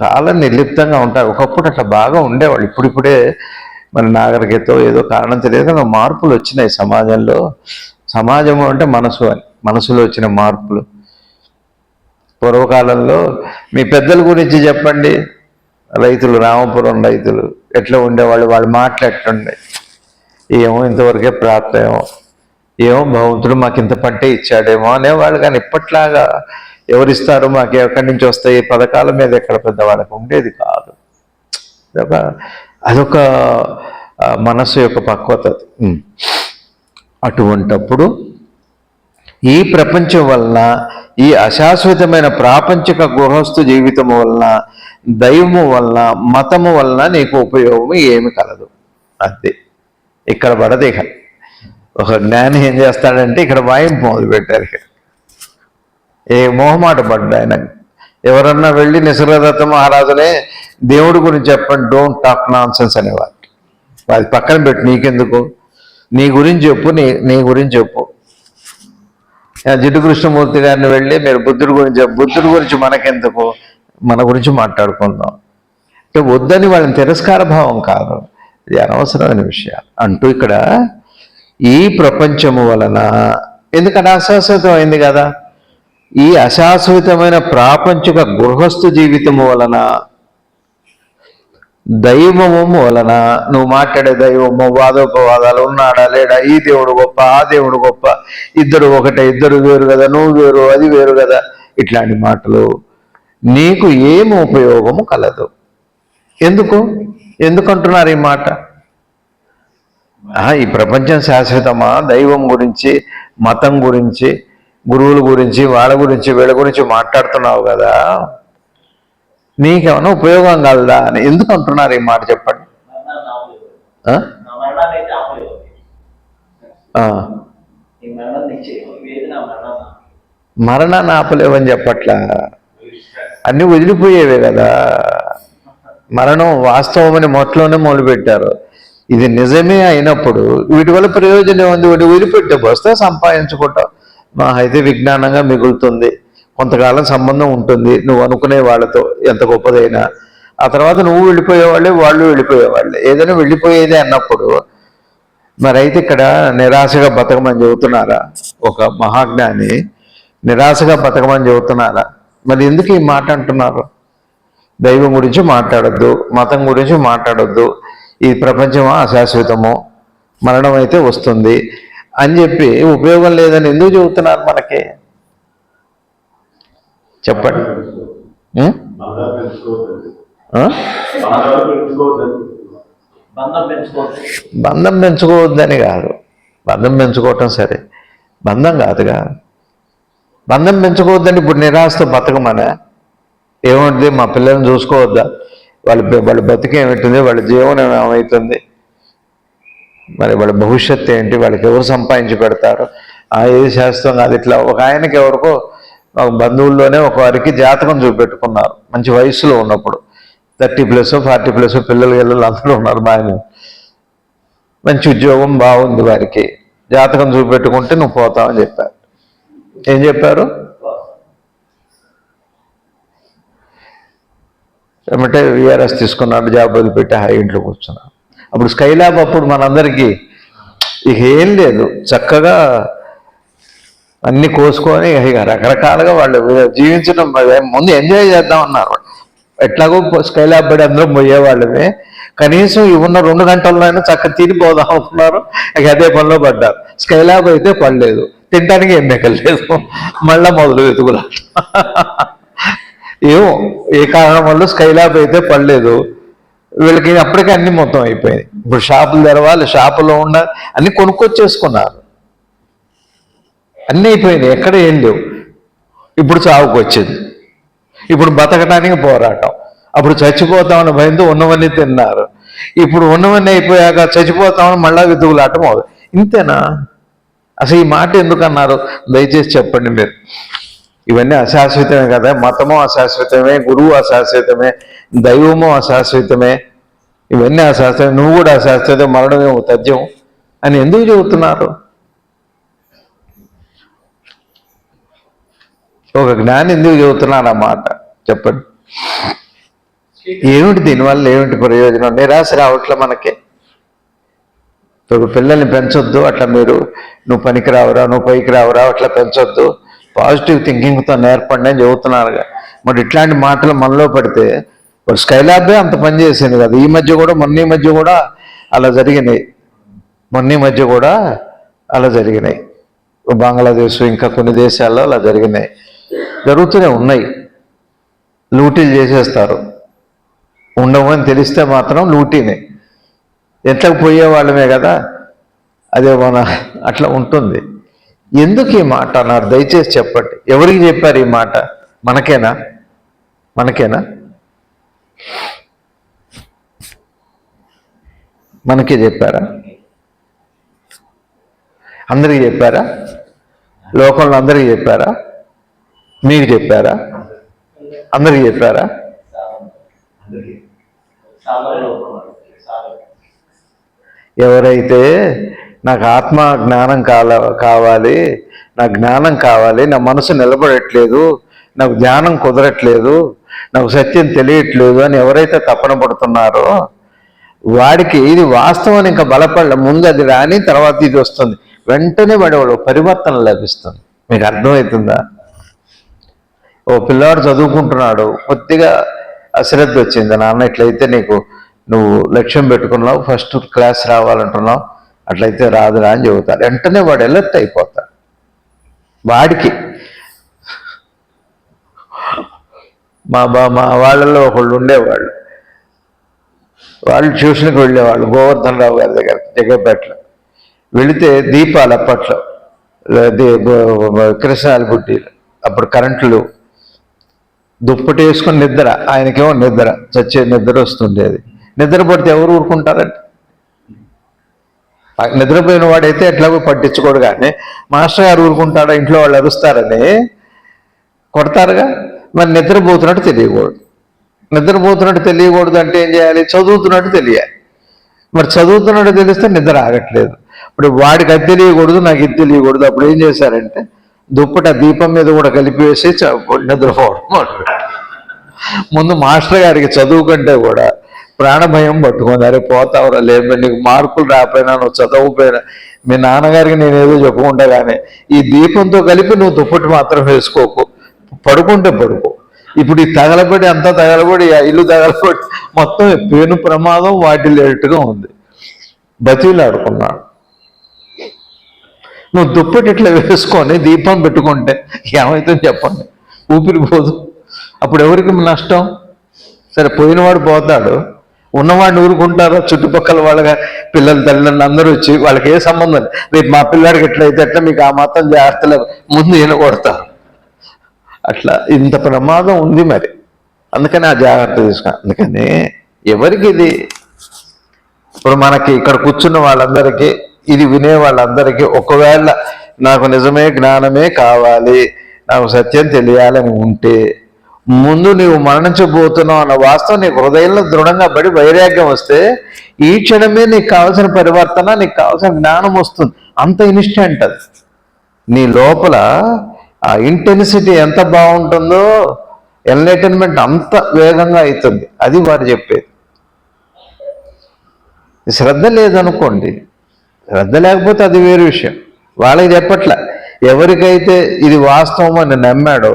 చాలా నిర్లిప్తంగా ఉంటారు. ఒకప్పుడు అట్లా బాగా ఉండేవాళ్ళు. ఇప్పుడిప్పుడే మన నాగరికతో ఏదో కారణం తెలియదు మార్పులు వచ్చినాయి సమాజంలో. సమాజము అంటే మనసు అని, మనసులో వచ్చిన మార్పులు. పూర్వకాలంలో మీ పెద్దల గురించి చెప్పండి. రైతులు, రామపురం రైతులు ఎట్లా ఉండేవాళ్ళు, వాళ్ళు మాట్లాడుతుండే, ఏమో ఇంతవరకే ప్రాప్తమేమో, ఏమో భగవంతుడు మాకు ఇంత పంటే ఇచ్చాడేమో అనేవాళ్ళు. కానీ ఇప్పట్లాగా ఎవరిస్తారు, మాకు ఎక్కడి నుంచి వస్తాయి పథకాల మీద ఎక్కడ పెద్దవాళ్ళకి ఉండేది కాదు. అదొక మనస్సు యొక్క పక్వత. అటువంటప్పుడు ఈ ప్రపంచం వలన, ఈ అశాశ్వతమైన ప్రాపంచిక గృహస్థు జీవితము వలన, దైవము వలన, మతము వలన నీకు ఉపయోగం ఏమి కలదు. అంతే. ఇక్కడ పడదు. ఇక ఒక జ్ఞాని ఏం చేస్తాడంటే ఇక్కడ వాయింపు మొదలుపెట్టారు. ఏ మొహమాట పడ్డా ఆయన. ఎవరన్నా వెళ్ళి నిసర్గదత్త మహారాజునే దేవుడి గురించి చెప్పండి, డోంట్ టాక్ నాన్ సెన్స్ అనేవారు. అది పక్కన పెట్టి నీకెందుకు, నీ గురించి చెప్పు, నీ గురించి చెప్పు. జిడ్డు కృష్ణమూర్తి గారిని వెళ్ళి మీరు బుద్ధుడి గురించి మనకెందుకు, మన గురించి మాట్లాడుకుందాం అంటే వద్దని వాళ్ళని తిరస్కార భావం కాదు, ఇది అనవసరమైన విషయాలు అంటూ ఇక్కడ ఈ ప్రపంచము వలన, ఎందుకంటే అశాశ్వతం అయింది కదా, ఈ అశాశ్వతమైన ప్రాపంచిక గృహస్థు జీవితము వలన, దైవము వలన, నువ్వు మాట్లాడే దైవము, వాదోపవాదాలు, ఉన్నాడా లేడా, ఈ దేవుడు గొప్ప, ఆ దేవుడు గొప్ప, ఇద్దరు ఒకటే, ఇద్దరు వేరు కదా, నువ్వు వేరు, అది వేరు కదా, ఇట్లాంటి మాటలు నీకు ఏమి ఉపయోగము కలదు. ఎందుకంటున్నారు ఈ మాట? ఈ ప్రపంచం శాశ్వతమా, దైవం గురించి, మతం గురించి, గురువుల గురించి, వాళ్ళ గురించి, వీళ్ళ గురించి మాట్లాడుతున్నావు కదా, నీకేమైనా ఉపయోగం కలదా అని ఎందుకు అంటున్నారు ఈ మాట చెప్పండి. మరణాన్ని ఆపలేవని చెప్పట్లా, అన్నీ వదిలిపోయేవే కదా. మరణం వాస్తవమని మొట్టలోనే మొదలుపెట్టారు. ఇది నిజమే అయినప్పుడు వీటి వల్ల ప్రయోజనం ఉంది. వీటి వదిలిపెట్టే వస్తే సంపాదించుకుంటావు, మా అయితే విజ్ఞానంగా మిగులుతుంది, కొంతకాలం సంబంధం ఉంటుంది నువ్వు అనుకునే వాళ్ళతో ఎంత గొప్పదైనా. ఆ తర్వాత నువ్వు వెళ్ళిపోయేవాళ్ళే, వాళ్ళు వెళ్ళిపోయేవాళ్ళే, ఏదైనా వెళ్ళిపోయేదే అన్నప్పుడు మరి అయితే ఇక్కడ నిరాశగా బతకమని చెబుతున్నారా? ఒక మహాజ్ఞాని నిరాశగా బతకమని చెబుతున్నారా? మరి ఎందుకు ఈ మాట అంటున్నారు? దైవం గురించి మాట్లాడొద్దు, మతం గురించి మాట్లాడొద్దు, ఈ ప్రపంచమా అశాశ్వతము, మరణం అయితే వస్తుంది అని చెప్పి ఉపయోగం లేదని ఎందుకు చెబుతున్నారు మనకి? చెప్పండి. ఆ? బంధం పెంచుకోవద్దని కాదు, బంధం పెంచుకోవటం సరే, బంధం కాదుగా. బంధం పెంచుకోవద్దని ఇప్పుడు నిరాశతో బతకమనా? ఏముంటుంది, మా పిల్లల్ని చూసుకోవద్దా, వాళ్ళ బతికి ఏమిటింది, వాళ్ళ జీవనం ఏమవుతుంది, మరి వాళ్ళ భవిష్యత్తు ఏంటి, వాళ్ళకి ఎవరు సంపాదించి పెడతారు, ఏది శాస్త్రం కాదు. ఇట్లా ఒక ఆయనకి ఎవరికో ఒక బంధువుల్లోనే ఒక వారికి జాతకం చూపెట్టుకున్నారు, మంచి వయసులో ఉన్నప్పుడు, 30+ 40+ పిల్లలు అందరూ ఉన్నారు, బాగా మంచి ఉద్యోగం బాగుంది వారికి. జాతకం చూపెట్టుకుంటే నువ్వు పోతావని చెప్పారు. ఏం చెప్పారు? ఏమంటే విఆర్ఎస్ తీసుకున్నాడు, జాబ్ వదిలిపెట్టి హాయి ఇంట్లో కూర్చున్నాడు. అప్పుడు స్కైలాబ్ అప్పుడు మనందరికీ ఇక ఏం లేదు, చక్కగా అన్ని కోసుకొని ఇక రకరకాలుగా వాళ్ళు జీవించడం ముందు ఎంజాయ్ చేద్దాం అన్నారు. ఎట్లాగో స్కైలాబ్ పడి అందరం పోయేవాళ్ళమే, కనీసం ఉన్న 2 గంటల్లోనైనా చక్కగా తినిపోదాం అనుకున్నారు. ఇక అదే పనిలో పడ్డారు. స్కైలాబ్ అయితే పడలేదు, తినడానికి ఏం మిగలేదు, మళ్ళా మొదలు వెతుకులా. ఏమో ఏ కారణం వల్ల స్కైలాబ్ అయితే పడలేదు. వీళ్ళకి అప్పటికే అన్ని మొత్తం అయిపోయింది. ఇప్పుడు షాపులు తెరవాలి, షాపులో ఉండాలి, అన్ని కొనుక్కొచ్చేసుకున్నారు, అన్నీ అయిపోయినాయి, ఎక్కడ ఏం లేవు. ఇప్పుడు చావుకు వచ్చింది, ఇప్పుడు బతకడానికి పోరాటం. అప్పుడు చచ్చిపోతామని భయంతో ఉన్నవన్నీ తిన్నారు, ఇప్పుడు ఉన్నవన్నీ అయిపోయాక చచ్చిపోతామని మళ్ళా వెతుకులాటం అవుతుంది. ఇంతేనా? అసలు ఈ మాట ఎందుకు అన్నారు దయచేసి చెప్పండి మీరు. ఇవన్నీ అశాశ్వతమే కదా, మతము అశాశ్వతమే, గురువు అశాశ్వతమే, దైవము అశాశ్వతమే, ఇవన్నీ అశాశ్వతం, నువ్వు కూడా అశాశ్వతం, మరణమే తథ్యం అని ఎందుకు చెబుతున్నారు? ఒక జ్ఞాని ఎందుకు చెబుతున్నారు ఆ మాట చెప్పండి. ఏమిటి దీనివల్ల ఏమిటి ప్రయోజనం? నిరాశ రావట్లే మనకి. ఇప్పుడు పిల్లల్ని పెంచొద్దు అట్లా, నువ్వు పనికి రావురా, నువ్వు పైకి రావురా, అట్లా పెంచొద్దు, పాజిటివ్ థింకింగ్తో నేర్పండి అని చెబుతున్నారుగా. మరి ఇట్లాంటి మాటలు మనలో పడితే స్కైలాబే అంత పని చేసింది కదా. ఈ మధ్య కూడా మొన్న మధ్య కూడా అలా జరిగినాయి, బంగ్లాదేశ్ ఇంకా కొన్ని దేశాల్లో అలా జరుగుతూనే ఉన్నాయి. లూటీలు చేసేస్తారు, ఉండవని తెలిస్తే మాత్రం లూటీనే. ఎట్లకు పోయే వాళ్ళమే కదా, అదే అట్లా ఉంటుంది. ఎందుకు ఈ మాట అన్నారు దయచేసి చెప్పండి. ఎవరికి చెప్పారు ఈ మాట? మనకేనా? మనకే చెప్పారా? అందరికీ చెప్పారా? లోకంలో అందరికీ చెప్పారా? మీకు చెప్పారా? అందరికీ చెప్పారా? ఎవరైతే నాకు ఆత్మ జ్ఞానం కావాలి, నాకు జ్ఞానం కావాలి, నా మనసు నిలబడట్లేదు, నాకు ధ్యానం కుదరట్లేదు, నాకు సత్యం తెలియట్లేదు అని ఎవరైతే తపన పడుతున్నారో వాడికి ఇది వాస్తవం ఇంకా బలపడ ముందు అది రాని తర్వాత ఇది వస్తుంది, వెంటనే వాడు పరివర్తన లభిస్తుంది. మీకు అర్థమవుతుందా? ఓ పిల్లవాడు చదువుకుంటున్నాడు, కొద్దిగా అశ్రద్ధ వచ్చింది, నాన్న ఇట్లయితే నువ్వు లక్ష్యం పెట్టుకున్నావు, ఫస్ట్ క్లాస్ రావాలంటున్నావు, అట్లయితే రాదురా అని చెబుతారు. వెంటనే వాడు ఎలర్ట్ అయిపోతాడు. వాడికి మా వాళ్ళల్లో ఒకళ్ళు ఉండేవాళ్ళు, వాళ్ళు ట్యూషన్కి వెళ్ళేవాళ్ళు గోవర్ధన్ రావు గారి దగ్గర జగపేటలో. వెళితే దీపాలు అప్పట్లో కిరసనాల బుడ్డీలు, అప్పుడు కరెంట్లు, దుప్పటి వేసుకొని నిద్ర, ఆయనకేమో చచ్చే నిద్ర వస్తుండేది. నిద్రపడితే ఎవరు ఊరుకుంటారంటే, నిద్రపోయిన వాడైతే ఎట్లాగో పట్టించుకోడు, కానీ మాస్టర్ గారు ఊరుకుంటాడా? ఇంట్లో వాళ్ళు అరుస్తారని కొడతారుగా. మరి నిద్రపోతున్నట్టు తెలియకూడదు అంటే ఏం చేయాలి? చదువుతున్నట్టు తెలియాలి. మరి చదువుతున్నట్టు తెలిస్తే నిద్ర ఆగట్లేదు. ఇప్పుడు వాడికి అది తెలియకూడదు, నాకు ఇది తెలియకూడదు. అప్పుడు ఏం చేశారంటే దుప్పట దీపం మీద కూడా కలిపేసి నిద్రపోవడం. ముందు మాస్టర్ గారికి చదువు కంటే కూడా ప్రాణభయం పట్టుకుంది. అరే పోతావురా, లేదు నీకు మార్కులు రాకపోయినా, నువ్వు చదవకపోయినా, మీ నాన్నగారికి నేనేదో చెప్పుకుంటా, కానీ ఈ దీపంతో కలిపి నువ్వు దుప్పటి మాత్రం వేసుకోకు, పడుకుంటే పడుకో. ఇప్పుడు ఈ తగలబడి అంతా తగలబడి, ఆ ఇల్లు తగలబడి మొత్తం పేను ప్రమాదం వాటిల్లేట్టుగా ఉంది. బతిలాడుకున్నాడు. నువ్వు దుప్పటి ఇట్లా వేసుకొని దీపం పెట్టుకుంటే ఏమవుతుందో చెప్పండి? ఊపిరి పోదు. అప్పుడు ఎవరికి నష్టం? సరే పోయినవాడు పోతాడు, ఉన్నవాడిని ఊరుకుంటారో చుట్టుపక్కల వాళ్ళగా పిల్లలు తల్లిదండ్రులు అందరూ వచ్చి వాళ్ళకి ఏ సంబంధం లేదు, రేపు మా పిల్లాడికి ఎట్లయితే ఎట్లా మీకు ఆ మాత్రం జాగ్రత్తలు ముందు ఈయన కొడతారు. అట్లా ఇంత ప్రమాదం ఉంది మరి, అందుకని ఆ జాగ్రత్త తీసుకున్నా. అందుకని ఎవరికి ఇది ఇప్పుడు మనకి ఇక్కడ కూర్చున్న వాళ్ళందరికీ, ఇది వినే వాళ్ళందరికీ ఒకవేళ నాకు నిజమే జ్ఞానమే కావాలి, నాకు సత్యం తెలియాలని ఉంటే ముందు నీవు మరణించబోతున్నావు అన్న వాస్తవం నీకు హృదయంలో దృఢంగా పడి వైరాగ్యం వస్తే ఈ క్షణమే నీకు కావాల్సిన పరివర్తన, నీకు కావాల్సిన జ్ఞానం వస్తుంది. అంత ఇన్స్టెంట్ అది. నీ లోపల ఆ ఇంటెన్సిటీ ఎంత బాగుంటుందో ఎన్లైటన్మెంట్ అంత వేగంగా అవుతుంది. అది వారు చెప్పేది. శ్రద్ధ లేదనుకోండి, శ్రద్ధ లేకపోతే అది వేరు విషయం. వాళ్ళకి చెప్పట్ల. ఎవరికైతే ఇది వాస్తవం అని నమ్మాడో,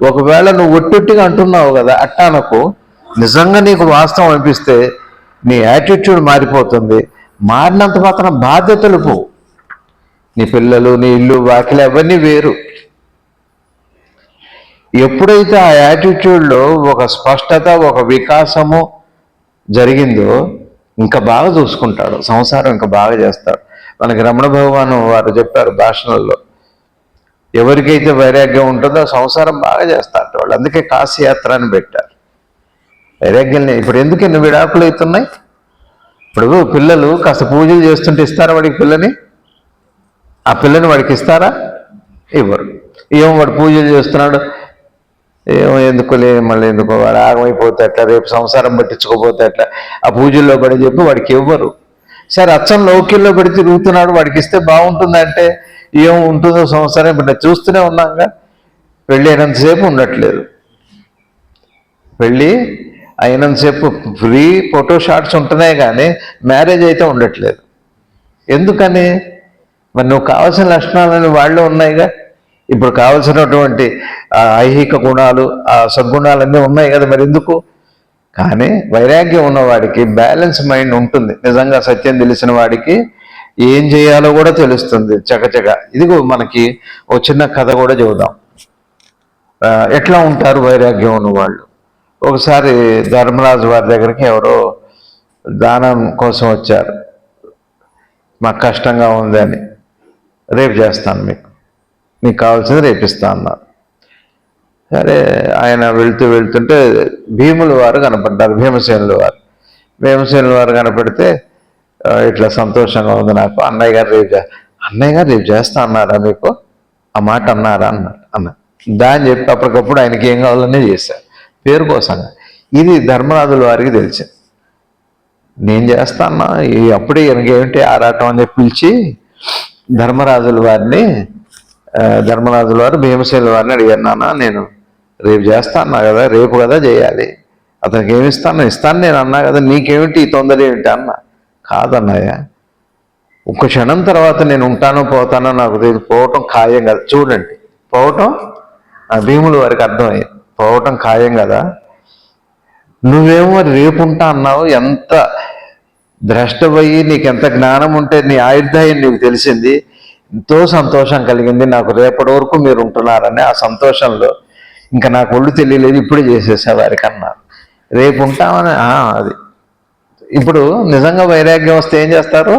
ఒకవేళ నువ్వు ఒట్టొట్టిగా అంటున్నావు కదా, అట్టానకు నిజంగా నీకు వాస్తవం అనిపిస్తే నీ యాటిట్యూడ్ మారిపోతుంది. మారినంత మాత్రం బాధ్యతలు పోవు. నీ పిల్లలు, నీ ఇల్లు, వాకిలి అవన్నీ వేరు. ఎప్పుడైతే ఆ యాటిట్యూడ్లో ఒక స్పష్టత, ఒక వికాసము జరిగిందో ఇంకా బాగా చూసుకుంటాడు, సంసారం ఇంకా బాగా చేస్తాడు. మనకి రమణ భగవాను వారు చెప్పారు భాషణల్లో, ఎవరికైతే వైరాగ్యం ఉంటుందో సంసారం బాగా చేస్తారు వాళ్ళు. అందుకే కాశీ యాత్ర అని పెట్టారు. వైరాగ్యం ఇప్పుడు ఎందుకు ఎన్ని విడాకులు అవుతున్నాయి? ఇప్పుడు పిల్లలు కాస్త పూజలు చేస్తుంటే ఇస్తారా వాడికి పిల్లని? ఆ పిల్లని వాడికి ఇస్తారా? ఇవ్వరు. ఏమో వాడు పూజలు చేస్తున్నాడు, ఏమో ఎందుకులే, మళ్ళీ ఎందుకో వాడు ఆగమైపోతే ఎట్లా, రేపు సంసారం పట్టించుకోపోతే ఎట్లా, ఆ పూజల్లో పడి చెప్పి వాడికి ఇవ్వరు. సరే అచ్చం లౌక్యంలో పెడి తిరుగుతున్నాడు, వాడికి ఇస్తే బాగుంటుందంటే ఏం ఉంటుందో సంసారం. ఇప్పుడు చూస్తూనే ఉన్నాగా, పెళ్ళి అయినంతసేపు ఉండట్లేదు, పెళ్ళి అయినంతసేపు ఫ్రీ ఫోటో షాట్స్ ఉంటున్నాయి కానీ మ్యారేజ్ అయితే ఉండట్లేదు. ఎందుకని? మరి నువ్వు కావాల్సిన లక్షణాలని వాళ్ళు ఉన్నాయిగా. ఇప్పుడు కావలసినటువంటి ఐహిక గుణాలు, ఆ సద్గుణాలన్నీ ఉన్నాయి కదా, మరి ఎందుకు? కానీ వైరాగ్యం ఉన్నవాడికి బ్యాలెన్స్ మైండ్ ఉంటుంది. నిజంగా సత్యం తెలిసిన వాడికి ఏం చేయాలో కూడా తెలుస్తుంది చకచక. ఇదిగో మనకి ఓ చిన్న కథ కూడా చెబుదాం. ఎట్లా ఉంటారు వైరాగ్యం ఉన్నవాళ్ళు. ఒకసారి ధర్మరాజు వారి దగ్గరికి ఎవరో దానం కోసం వచ్చారు. మాకు కష్టంగా ఉందని, రేపు చేస్తాను, మీకు కావాల్సింది రేపిస్తా అన్నారు. సరే ఆయన వెళ్తుంటే భీముల వారు కనపడ్డారు, భీమసేనుల వారు. భీమసేనుల వారు కనపడితే ఇట్లా సంతోషంగా ఉంది నాకు, అన్నయ్య గారు రేపు చేస్తా అన్నారా మీకు, ఆ మాట అన్నారా అన్నారు. దాన్ని చెప్పి అప్పటికప్పుడు ఆయనకి ఏం కావాలనే చేశారు, పేరు కోసంగా. ఇది ధర్మరాజుల వారికి తెలిసింది. నేను చేస్తా అన్నా, అప్పుడే ఈయనకేమిటి ఆరాటం అని పిలిచి ధర్మరాజుల వారు భీమసేనుల వారిని అడిగారు, నాన్న నేను రేపు చేస్తా అన్నా కదా, రేపు కదా చేయాలి, అతనికి ఏమి ఇస్తాను నేను అన్నా కదా, నీకేమిటి తొందర ఏమిటి అన్నా. కాదన్నయ్య, ఒక్క క్షణం తర్వాత నేను ఉంటానో పోతానో నాకు తెలియదు, పోవటం ఖాయం కదా. చూడండి, పోవటం భీముల వారికి అర్థమయ్యింది, పోవటం ఖాయం కదా. నువ్వేమో రేపు ఉంటా అన్నావు, ఎంత ద్రష్టపోయి నీకు ఎంత జ్ఞానం ఉంటే నీ ఆయుర్దాయం నీకు తెలిసింది, ఎంతో సంతోషం కలిగింది నాకు, రేపటి వరకు మీరు ఉంటున్నారని. ఆ సంతోషంలో ఇంకా నాకు ఒళ్ళు తెలియలేదు, ఇప్పుడే చేసేసా వారికి అన్నారు. రేపు ఉంటామని అది. ఇప్పుడు నిజంగా వైరాగ్యం వస్తే ఏం చేస్తారు?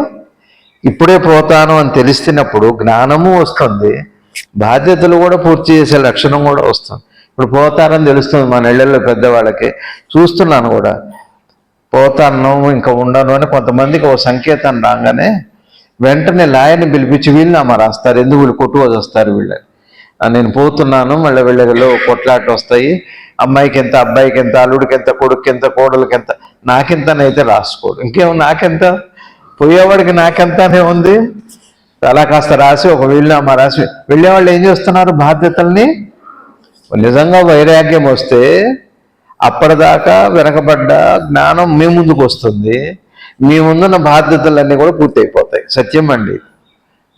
ఇప్పుడే పోతాను అని తెలుస్తున్నప్పుడు జ్ఞానము వస్తుంది, బాధ్యతలు కూడా పూర్తి చేసే లక్షణం కూడా వస్తుంది. ఇప్పుడు పోతారని తెలుస్తుంది మన ఇళ్లలో పెద్దవాళ్ళకి, చూస్తున్నాను కూడా. పోతాను ఇంకా ఉండను అని కొంతమందికి ఓ సంకేతం రాగానే వెంటనే లాయర్ని పిలిపించి వీళ్ళనామా రాస్తారు. ఎందుకు వీళ్ళు కొట్టుకోసి వస్తారు వీళ్ళని, నేను పోతున్నాను, మళ్ళీ వీళ్ళలో కొట్లాట వస్తాయి, అమ్మాయికి ఎంత, అబ్బాయికి ఎంత, అల్లుడికి ఎంత, కొడుకు ఎంత, కోడలికి ఎంత, నాకెంతనైతే రాసుకోడు. ఇంకేమో నాకెంత, పోయేవాడికి నాకెంతనే ఉంది. అలా కాస్త రాసి ఒక వీళ్ళనామా రాసి వెళ్ళేవాళ్ళు ఏం చేస్తున్నారు, బాధ్యతల్ని. నిజంగా వైరాగ్యం వస్తే అప్పటిదాకా వెనకబడ్డ జ్ఞానం మీ ముందుకు వస్తుంది, మీ ముందున్న బాధ్యతలన్నీ కూడా పూర్తయిపోతాయి. సత్యం అండి,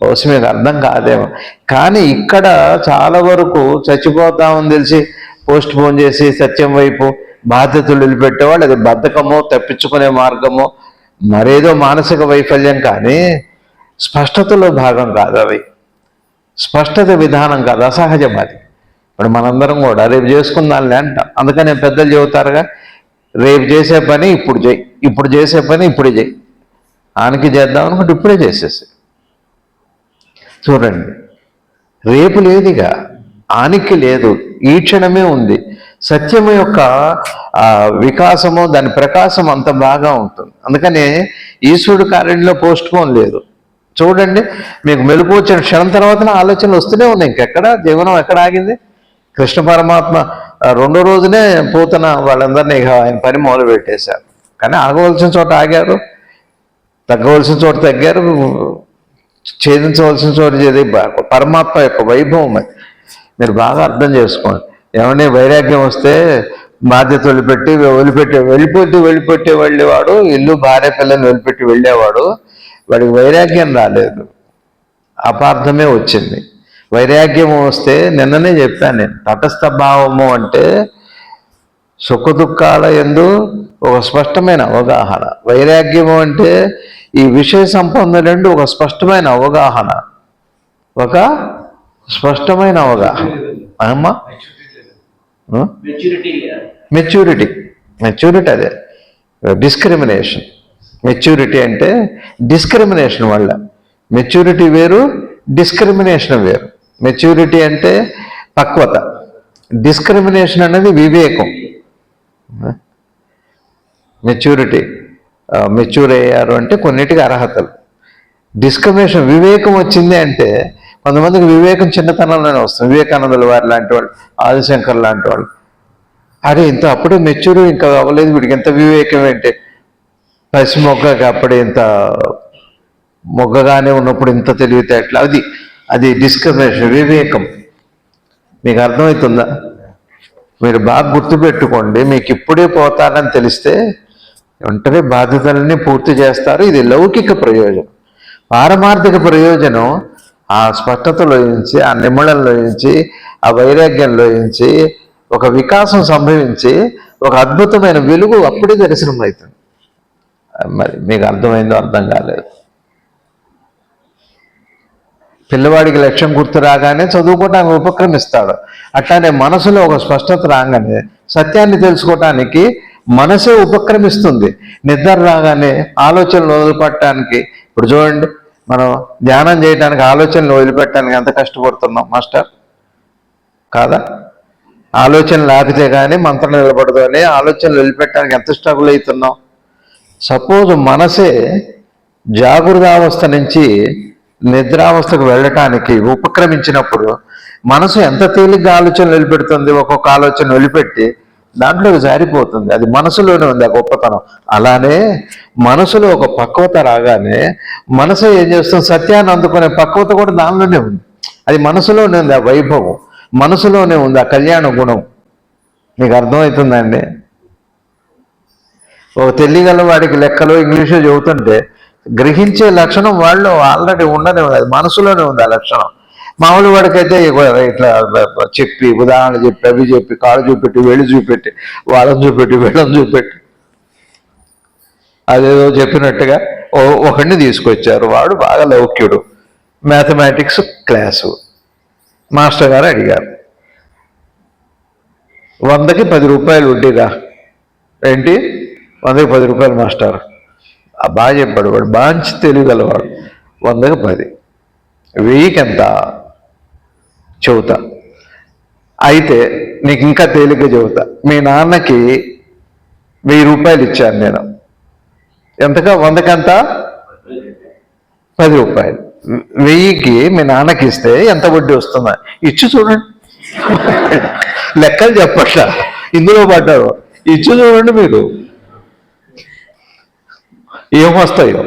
బహుశా మీకు అర్థం కాదేమో. కానీ ఇక్కడ చాలా వరకు చచ్చిపోతామని తెలిసి పోస్ట్ పోన్ చేసి సత్యం వైపు బాధ్యతలు వదిలిపెట్టేవాళ్ళు. అది బద్ధకమో, తప్పించుకునే మార్గమో, మరేదో మానసిక వైఫల్యం, కానీ స్పష్టతలో భాగం కాదు అవి. స్పష్టత విధానం కాదు, అసహజం అది. ఇప్పుడు మనందరం కూడా రేపు చేసుకుందాంలే అంటాం. అందుకని పెద్దలు చెబుతారుగా, రేపు చేసే పని ఇప్పుడు చేయి, ఇప్పుడు చేసే పని ఇప్పుడే చేయి. ఆనకి చేద్దాం అనుకుంటే ఇప్పుడే చేసేసి చూడండి. రేపు లేదుగా, ఆనికి లేదు, ఈ క్షణమే ఉంది. సత్యము యొక్క వికాసము, దాని ప్రకాశం అంత బాగా ఉంటుంది. అందుకనే ఈశ్వరుడు కార్యంలో పోస్ట్ పోన్ లేదు. చూడండి, మీకు మెలుపు వచ్చిన క్షణం తర్వాత ఆలోచనలు వస్తూనే ఉన్నాయి. ఇంకెక్కడ జీవనం ఎక్కడ ఆగింది? కృష్ణ పరమాత్మ రెండో రోజునే పోతున్న వాళ్ళందరినీ ఆయన పని మొదలు పెట్టేశారు. కానీ ఆగవలసిన చోట ఆగారు, తగ్గవలసిన చోట తగ్గారు, ఛేదించవలసిన చోట చేది. పరమాత్మ యొక్క వైభవం అది మీరు బాగా అర్థం చేసుకోండి. ఏమన్నా వైరాగ్యం వస్తే బాధ్యత వెళ్ళిపెట్టి వెళ్ళేవాడు, ఇల్లు భార్య పిల్లల్ని వదిలిపెట్టి వెళ్ళేవాడు. వాడికి వైరాగ్యం రాలేదు, అపార్థమే వచ్చింది. వైరాగ్యం వస్తే నిన్ననే చెప్పాను నేను, తటస్థ భావము అంటే సుఖ దుఃఖాల యందు ఒక స్పష్టమైన అవగాహన. వైరాగ్యము అంటే ఈ విషయ సంపన్నులందు ఒక స్పష్టమైన అవగాహన, ఒక స్పష్టమైన అవగాహన. అమ్మా మెచ్యూరిటీ అదే డిస్క్రిమినేషన్. మెచ్యూరిటీ అంటే డిస్క్రిమినేషన్ వల్ల. మెచ్యూరిటీ వేరు, డిస్క్రిమినేషన్ వేరు. మెచ్యూరిటీ అంటే పక్వత, డిస్క్రిమినేషన్ అనేది వివేకం. మెచ్యూర్ అయ్యారు అంటే కొన్నిటికి అర్హతలు. డిస్క్రిమినేషన్ వివేకం వచ్చింది అంటే కొంతమందికి వివేకం చిన్నతనంలోనే వస్తుంది. వివేకానందుల వారి లాంటి వాళ్ళు, ఆదిశంకర్ లాంటి వాళ్ళు, అరే ఇంత అప్పుడే మెచ్యూర్ ఇంకా అవ్వలేదు, వీడికి ఎంత వివేకం ఏంటి, పసి మొగ్గకి అప్పుడే ఇంత మొగ్గగానే ఉన్నప్పుడు ఇంత తెలివితేటలు, అది డిస్క్రిమినేషన్. వివేకం మీకు అర్థమవుతుందా? మీరు బాగా గుర్తుపెట్టుకోండి. మీకు ఇప్పుడే పోతారని తెలిస్తే వెంటనే బాధ్యతలన్నీ పూర్తి చేస్తారు. ఇది లౌకిక ప్రయోజనం. పారమార్థిక ప్రయోజనం ఆ స్పష్టతలో నుంచి, ఆ నిమ్మళంలో నుంచి, ఆ వైరాగ్యంలో నుంచి ఒక వికాసం సంభవించి ఒక అద్భుతమైన వెలుగు అప్పుడే దర్శనం అవుతుంది. మరి మీకు అర్థమైందో అర్థం కాలేదు. పిల్లవాడికి లక్ష్యం గుర్తు రాగానే చదువుకోవటానికి ఉపక్రమిస్తాడు. అట్లానే మనసులో ఒక స్పష్టత రాగానే సత్యాన్ని తెలుసుకోవటానికి మనసే ఉపక్రమిస్తుంది. నిద్ర రాగానే ఆలోచనలు వదిలిపెట్టడానికి, ఇప్పుడు చూడండి, మనం ధ్యానం చేయడానికి ఆలోచనలు వదిలిపెట్టడానికి ఎంత కష్టపడుతున్నాం మాస్టర్ కాదా? ఆలోచనలు ఆపితే కానీ మంత్రం నిలబడదు అని ఆలోచనలు వదిలిపెట్టడానికి ఎంత స్ట్రగుల్ అవుతున్నాం. సపోజ్ మనసే జాగృతావస్థ నుంచి నిద్రావస్థకు వెళ్ళటానికి ఉపక్రమించినప్పుడు మనసు ఎంత తేలిగ్గా ఆలోచనలు వదిలిపెడుతుంది. ఒక్కొక్క ఆలోచన వదిలిపెట్టి దాంట్లోకి జారిపోతుంది. అది మనసులోనే ఉంది ఆ గొప్పతనం. అలానే మనసులో ఒక పక్వత రాగానే మనసు ఏం చేస్తుంది? సత్యాన్ని అందుకునే పక్వత కూడా దానిలోనే ఉంది. అది మనసులోనే ఉంది. ఆ వైభవం మనసులోనే ఉంది. ఆ కళ్యాణ గుణం మీకు అర్థమవుతుందండి. ఒక తెలియగల వాడికి లెక్కలు ఇంగ్లీషు చెబుతుంటే గ్రహించే లక్షణం వాళ్ళు ఆల్రెడీ ఉండనే ఉంది. అది మనసులోనే ఉంది ఆ లక్షణం. మామూలు వాడికైతే ఇట్లా చెప్పి ఉదాహరణ చెప్పి అవి చెప్పి కాళ్ళు చూపెట్టి వేళ్ళు చూపెట్టి వాళ్ళని చూపెట్టి వీళ్ళని చూపెట్టి అదేదో చెప్పినట్టుగా ఒకడిని తీసుకొచ్చారు. వాడు బాగా లౌక్యుడు, మ్యాథమెటిక్స్ క్లాసు. మాస్టర్ గారు అడిగారు, 100కి 10 రూపాయలు వడ్డీరా. ఏంటి 100కి 10 రూపాయలు మాస్టర్? బాగా చెప్పాడు వాడు, మంచి తెలియగలవాడు. 100కి 10, 1000కి ఎంత చెబుతా. అయితే నీకు ఇంకా తేలిగ్గా చెబుతా. మీ నాన్నకి 1000 రూపాయలు ఇచ్చాను నేను. ఎంతగా? 100కి ఎంత? 10 రూపాయలు. 1000కి మీ నాన్నకి ఇస్తే ఎంత వడ్డీ వస్తుందా? ఇచ్చి చూడండి. లెక్కలు చెప్పట్లా, ఇందులో పడ్డారు. ఇచ్చి చూడండి మీరు ఏమొస్తాయో,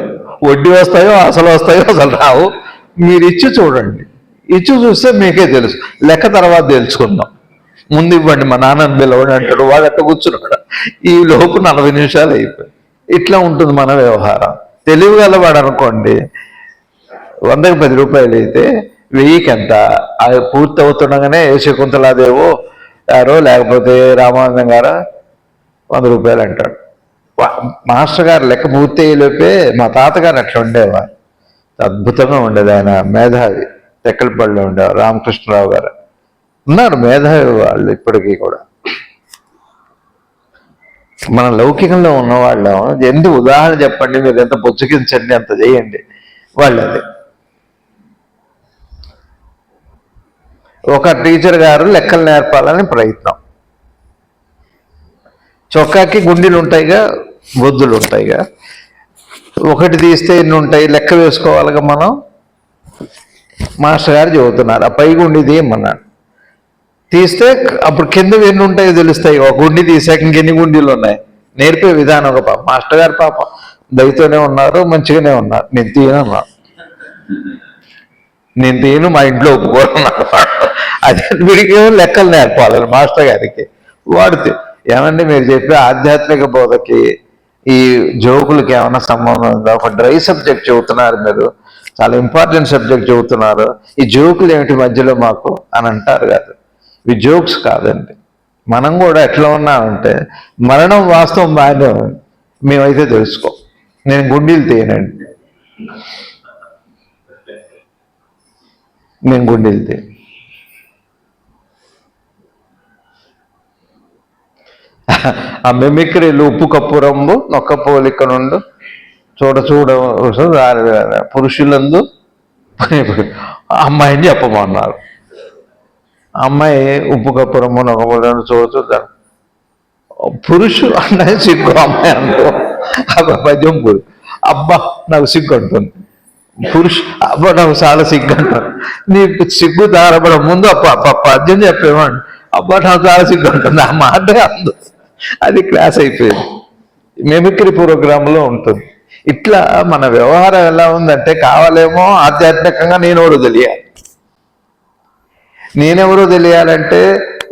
వడ్డీ వస్తాయో అసలు వస్తాయో అసలు రావు. మీరు ఇచ్చి చూడండి. ఇచ్చి చూస్తే మీకే తెలుసు. లెక్క తర్వాత తెలుసుకుందాం. ముందు ఇవ్వండి, మా నాన్నని పిలవండి అంటాడు. వాడు అట్ట కూర్చున్నాడు. ఈ లోపు 40 నిమిషాలు అయిపోయి. ఇట్లా ఉంటుంది మన వ్యవహారం. తెలివిగలవాడు అనుకోండి, 100కి 10 రూపాయలు అయితే 1000కి ఎంత? అది పూర్తి అవుతుండగానే ఏ శకుంతలాదేవో గారో లేకపోతే రామానందం గారో 100 రూపాయలు అంటాడు. మాస్టర్ గారు లెక్క పూర్తి అయ్యేలోపే మా తాతగారు అట్లా ఉండేవారు. అద్భుతంగా ఉండేది. ఆయన మేధావి, తెక్కలపల్లిలో ఉండేవారు. రామకృష్ణరావు గారు ఉన్నారు మేధావి వాళ్ళు ఇప్పటికీ కూడా. మన లౌకికంలో ఉన్నవాళ్ళం ఎందుకు ఉదాహరణ చెప్పండి, మీరు ఎంత పుచ్చుకించండి, అంత చేయండి. వాళ్ళది ఒక టీచర్ గారు లెక్కలు నేర్పాలని ప్రయత్నం. చొక్కాకి గుండీలు ఉంటాయిగా, బొద్దులు ఉంటాయిగా, ఒకటి తీస్తే ఎన్ని ఉంటాయి లెక్క వేసుకోవాలిగా మనం. మాస్టర్ గారు చెబుతున్నారు ఆ పై గుండి తీయమన్నాడు. తీస్తే అప్పుడు కింద ఎన్ని ఉంటాయో తెలుస్తాయి. ఒక గుండి తీసాక ఇంకెన్ని గుండీలు ఉన్నాయి. నేర్పే విధానం ఒక పాప మాస్టర్ గారు పాప దయతోనే ఉన్నారు, మంచిగానే ఉన్నారు. నేను తీయనన్నా, నేను తీయను, మా ఇంట్లో ఒప్పుకోనున్నాడు. అదే వీడికి లెక్కలు నేర్పాలి మాస్టర్ గారికి. వాడితే ఏమండి మీరు చెప్పే ఆధ్యాత్మిక బోధకి ఈ జోకులకి ఏమైనా సంబంధం ఉందా? ఒక డ్రై సబ్జెక్ట్ చెబుతున్నారు మీరు, చాలా ఇంపార్టెంట్ సబ్జెక్ట్ చెబుతున్నారు, ఈ జోకులు ఏమిటి మధ్యలో మాకు అని అంటారు కాదు. ఇవి జోక్స్ కాదండి. మనం కూడా ఎట్లా ఉన్నామంటే మరణం వాస్తవం బాగానే మేమైతే తెలుసుకో. నేను గుండీలు తీయనండి, నేను గుండీలు తీయ. ఆ మెమిక్రీలు ఉప్పు కప్పు రంబు నొక్క పోలిక నుండు చూడ చూడ పురుషులందు అమ్మాయిని చెప్పమన్నారు. అమ్మాయి ఉప్పు కప్పు రంబు నొక్క పోలిక చూడ చూద్దాం. పురుషుడు అన్నది సిగ్గు, అమ్మాయి అంటూ పద్యం పురుషు. అబ్బా నాకు సిగ్గు అంటుంది. అబ్బా నాకు చాలా సిగ్గు అంటాను. నీకు సిగ్గు దారపడం ముందు పద్యం చెప్పేవాడు. అబ్బా నాకు చాలా సిగ్గు అంటుంది. ఆ మాట అందు అది క్లాస్ అయిపోయింది. మెమిక్రీ ప్రోగ్రాంలో ఉంటుంది. ఇట్లా మన వ్యవహారం ఎలా ఉందంటే కావాలేమో ఆధ్యాత్మికంగా నేనెవరో తెలియాలి. నేనెవరో తెలియాలంటే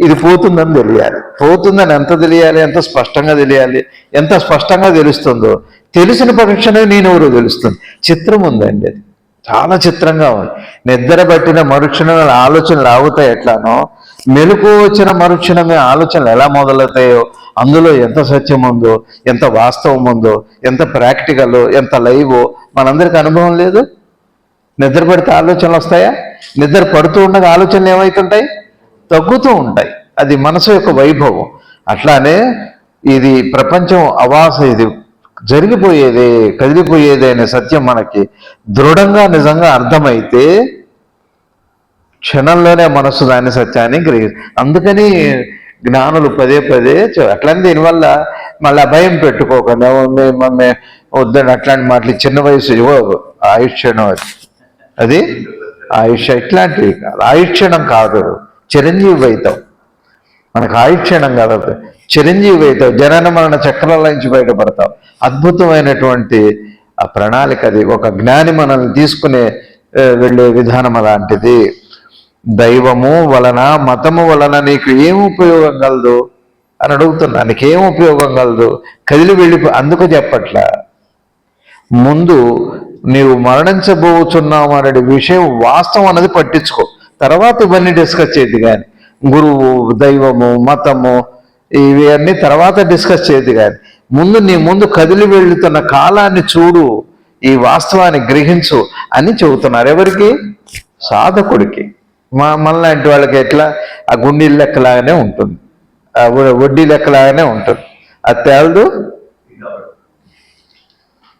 ఇది పోతుందని తెలియాలి. పోతుందని ఎంత తెలియాలి, ఎంత స్పష్టంగా తెలియాలి. ఎంత స్పష్టంగా తెలుస్తుందో తెలిసిన పరీక్షనే నేనెవరో తెలుస్తుంది. చిత్రం ఉందండి, అది చాలా చిత్రంగా ఉంది. నిద్ర పట్టిన మరుక్షణమే ఆలోచనలు ఆగుతాయి ఎట్లానో, మెలకు వచ్చిన మరుక్షణమే ఆలోచనలు ఎలా మొదలవుతాయో అందులో ఎంత సత్యం ఉందో, ఎంత వాస్తవం ఉందో, ఎంత ప్రాక్టికల్, ఎంత లైవో మనందరికీ అనుభవం లేదు. నిద్ర పడితే ఆలోచనలు వస్తాయా? నిద్ర పడుతూ ఉండగా ఆలోచనలు ఏమవుతుంటాయి? తగ్గుతూ ఉంటాయి. అది మనసు యొక్క వైభవం. అట్లానే ఇది ప్రపంచం ఇది జరిగిపోయేదే, కదిలిపోయేదే అనే సత్యం మనకి దృఢంగా నిజంగా అర్థమైతే క్షణంలోనే మనసు దాని సత్యాన్ని అందుకని జ్ఞానులు పదే పదే అట్లాంటి దీనివల్ల మళ్ళీ భయం పెట్టుకోకుండా మమ్మీ వద్దని అట్లాంటి మాటలు చిన్న వయసు ఆయుష్యణం అది ఆయుష్ ఇట్లాంటివి కాదు. ఆయుష్యణం కాదు, చిరంజీవి అవుతావు. మనకు ఆయుష్యణం కాదు, చిరంజీవి అవుతావు. జనన మరణ చక్రాల నుంచి బయటపడతావు. అద్భుతమైనటువంటి ఆ ప్రణాళిక అది. ఒక జ్ఞాని మనల్ని తీసుకునే వెళ్ళే విధానం అలాంటిది. దైవము వలన మతము వలన నీకు ఏం ఉపయోగం కలదు అని అడుగుతున్నా. నీకేం ఉపయోగం కలదు? కదిలి వెళ్ళిపో. అందుకు చెప్పట్లా, ముందు నీవు మరణించబోతున్నావు అనే విషయం వాస్తవం అన్నది పట్టించుకో. తర్వాత ఇవన్నీ డిస్కస్ చేయద్దు. కానీ గురువు, దైవము, మతము ఇవన్నీ తర్వాత డిస్కస్ చేయద్దు. కానీ నీ ముందు కదిలి వెళ్తున్న కాలాన్ని చూడు, ఈ వాస్తవాన్ని గ్రహించు అని చెబుతున్నారు. ఎవరికి? సాధకుడికి. మనలాంటి వాళ్ళకి ఎట్లా ఆ గుండీ లెక్కలాగానే ఉంటుంది, ఆ వడ్డీ లెక్కలాగానే ఉంటుంది. అది తేలదు.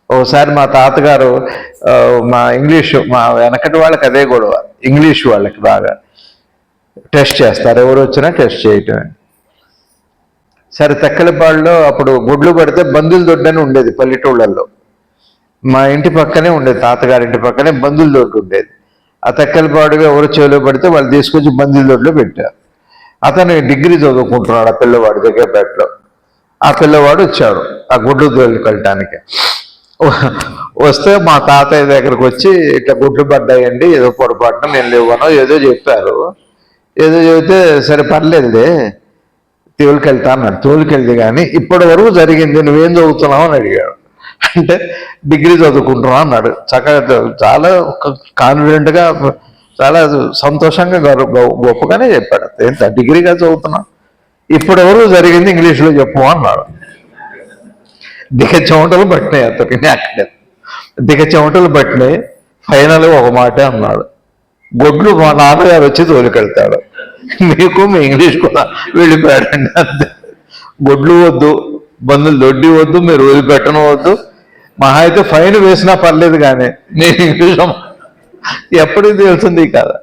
ఓసారి మా తాతగారు మా ఇంగ్లీషు, మా వెనకటి వాళ్ళకి అదే గొడవ, ఇంగ్లీష్ వాళ్ళకి బాగా టెస్ట్ చేస్తారు. ఎవరు వచ్చినా టెస్ట్ చేయటం. సరే తెక్కలపాడులో అప్పుడు గుడ్లు పడితే బందుల దొడ్డు అని ఉండేది పల్లెటూళ్ళల్లో. మా ఇంటి పక్కనే ఉండేది, తాతగారి ఇంటి పక్కనే బందుల దొడ్డు ఉండేది. ఆ తెక్కలపాడుగా ఎవరు చేలో పడితే వాళ్ళు తీసుకొచ్చి బందుల దొడ్లో పెట్టారు. అతను డిగ్రీ చదువుకుంటున్నాడు ఆ పిల్లవాడు దగ్గరపేటలో. ఆ పిల్లవాడు వచ్చాడు ఆ గుడ్లు తోలుకెళ్ళటానికి. వస్తే మా తాతయ్య దగ్గరకు వచ్చి ఇట్లా గుడ్లు పడ్డాయండి, ఏదో పొరపాటున నేను లేవనో ఏదో చెప్పారు. ఏదో చెబితే సరే పర్లేదులే తోలుకెళ్తా అన్నాడు. తోలుకెళ్ళి కానీ ఇప్పటి వరకు జరిగింది నువ్వేం చదువుతున్నావు అని అడిగాడు. అంటే డిగ్రీ చదువుకుంటున్నావు అన్నాడు. చక్కగా చాలా కాన్ఫిడెంట్గా, చాలా సంతోషంగా గొప్పగానే చెప్పాడు. ఎంత డిగ్రీగా చదువుతున్నావు, ఇప్పటి వరకు జరిగింది ఇంగ్లీష్లో చెప్పు అన్నాడు. చెమటలు పట్టినాయి అతనికి. అక్కడే చెమటలు పట్టినాయి. ఫైనల్గా ఒక మాటే అన్నాడు, గొడ్లు మా నాన్నగారు వచ్చి తోలుకెళ్తాడు, మీకు మీ ఇంగ్లీష్ కూడా వెళ్ళిపోయాడండి. అంతే. గొడ్లు వద్దు, బంధువులు దొడ్డి వద్దు, మీరు వదిలిపెట్టడం వద్దు, మహా అయితే ఫైన్ వేసినా పర్లేదు, కానీ నేను ఇంగ్లీష్ ఎప్పటికి తెలుస్తుంది కదా.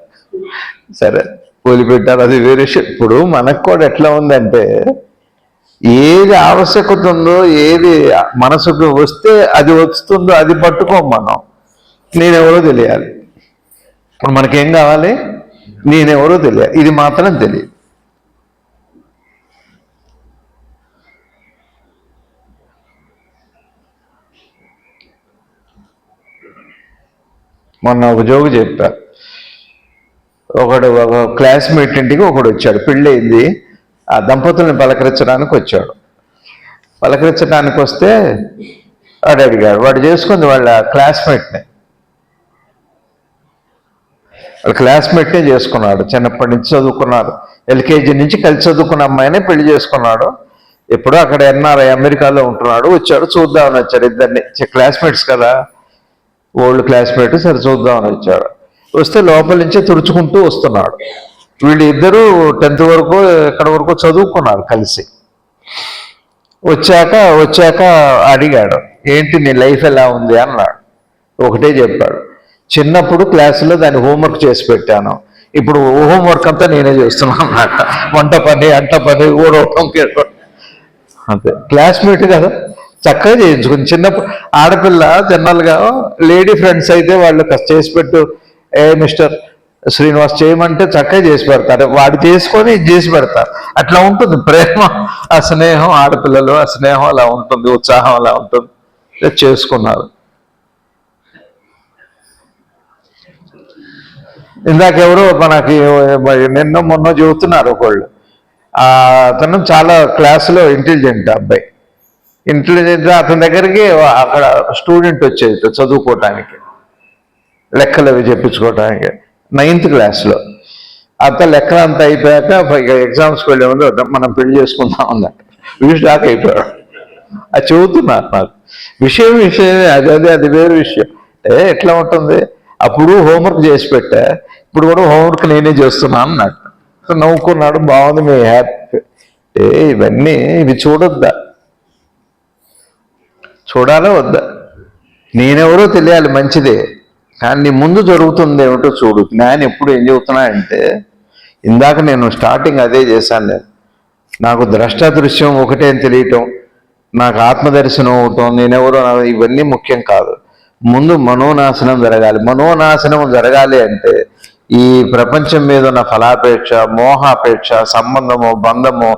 సరే వదిలిపెట్టారు, అది వేరే విషయం. ఇప్పుడు మనకు కూడా ఎట్లా ఉందంటే, ఏది ఆవశ్యకత ఉందో, ఏది మనసుకు వస్తే అది వస్తుందో అది పట్టుకోం మనం. నేనెవరో తెలియాలి. ఇప్పుడు మనకేం కావాలి? నేనెవరో తెలియాలి, ఇది మాత్రం తెలియదు. మొన్న ఒక జోగు చెప్పారు. ఒక క్లాస్మేట్ ఇంటికి ఒకడు వచ్చాడు, పెళ్ళయింది. ఆ దంపతుల్ని పలకరించడానికి వచ్చాడు. పలకరించడానికి వస్తే వాడు అడిగాడు, వాడు చేసుకుంది వాళ్ళ క్లాస్మేట్ని. వాళ్ళ క్లాస్మేట్నే చేసుకున్నాడు, చిన్నప్పటి నుంచి చదువుకున్నాడు, ఎల్కేజీ నుంచి కలిసి చదువుకున్న అమ్మాయినే పెళ్లి చేసుకున్నాడు. ఎప్పుడో అక్కడ ఎన్ఆర్ఐ అమెరికాలో ఉంటున్నాడు. వచ్చాడు, చూద్దామని వచ్చాడు. ఇద్దరిని క్లాస్మేట్స్ కదా, ఓల్డ్ క్లాస్మేట్, సరే చూద్దామని వచ్చాడు. వస్తే లోపల నుంచే తుడుచుకుంటూ వస్తున్నాడు. వీళ్ళు ఇద్దరూ 10th వరకు ఎక్కడి వరకు చదువుకున్నారు కలిసి. వచ్చాక అడిగాడు, ఏంటి నీ లైఫ్ ఎలా ఉంది అన్నాడు. ఒకటే చెప్పాడు, చిన్నప్పుడు క్లాసులో దాన్ని హోంవర్క్ చేసి పెట్టాను, ఇప్పుడు హోంవర్క్ అంతా నేనే చేస్తున్నాను అన్నమాట. వంట పని, అంట పని, ఊడవటం, అంతే. క్లాస్మేట్ కదా, చక్కగా చేయించుకుని. చిన్నప్పుడు ఆడపిల్ల జనరల్గా లేడీ ఫ్రెండ్స్ అయితే వాళ్ళు చేసి పెట్టు, మిస్టర్ శ్రీనివాస్ చేయమంటే చక్కగా చేసి పెడతారు, వాడు చేసుకొని ఇది చేసి పెడతారు. అట్లా ఉంటుంది ప్రేమ, ఆ స్నేహం, ఆడపిల్లలు ఆ స్నేహం అలా ఉంటుంది, ఉత్సాహం అలా ఉంటుంది. చేసుకున్నారు. ఇందాకెవరో మనకి నిన్న మొన్న చెబుతున్నారు ఒకళ్ళు, అతను చాలా క్లాసులో ఇంటెలిజెంట్ అబ్బాయి. ఇంటెలిజెంట్, అతని దగ్గరికి అక్కడ స్టూడెంట్ వచ్చేది చదువుకోవటానికి, లెక్కలు అవి చెప్పించుకోవటానికి. 9th క్లాస్లో. అంతా లెక్కలు అంతా అయిపోయాక ఎగ్జామ్స్కి వెళ్ళే ముందు మనం పెళ్లి చేసుకుందాం అన్నట్టు దాకా అయిపోయాడు. అది చెబుతున్నారు నాకు. విషయమే, అది వేరే విషయం. ఎట్లా ఉంటుంది, అప్పుడు హోంవర్క్ చేసి పెట్టా, ఇప్పుడు కూడా హోంవర్క్ నేనే చేస్తున్నాను అన్నట్టు. నవ్వుకున్నాడు, బాగుంది, మీ హ్యాపీ. ఇవి చూడొద్దా? చూడాలా వద్దా? నేనెవరో తెలియాలి, మంచిదే, కానీ నీ ముందు జరుగుతుంది ఏమిటో చూడు. నేను ఎప్పుడు ఏం చెబుతున్నానంటే, ఇందాక నేను స్టార్టింగ్ అదే చేశాను. నేను నాకు ద్రష్టదృశ్యం ఒకటే అని తెలియటం, నాకు ఆత్మదర్శనం అవటం, నేనెవరో, ఇవన్నీ ముఖ్యం కాదు. ముందు మనోనాశనం జరగాలి. మనోనాశనం జరగాలి అంటే ఈ ప్రపంచం మీద ఉన్న ఫలాపేక్ష, మోహాపేక్ష, సంబంధము, బంధము,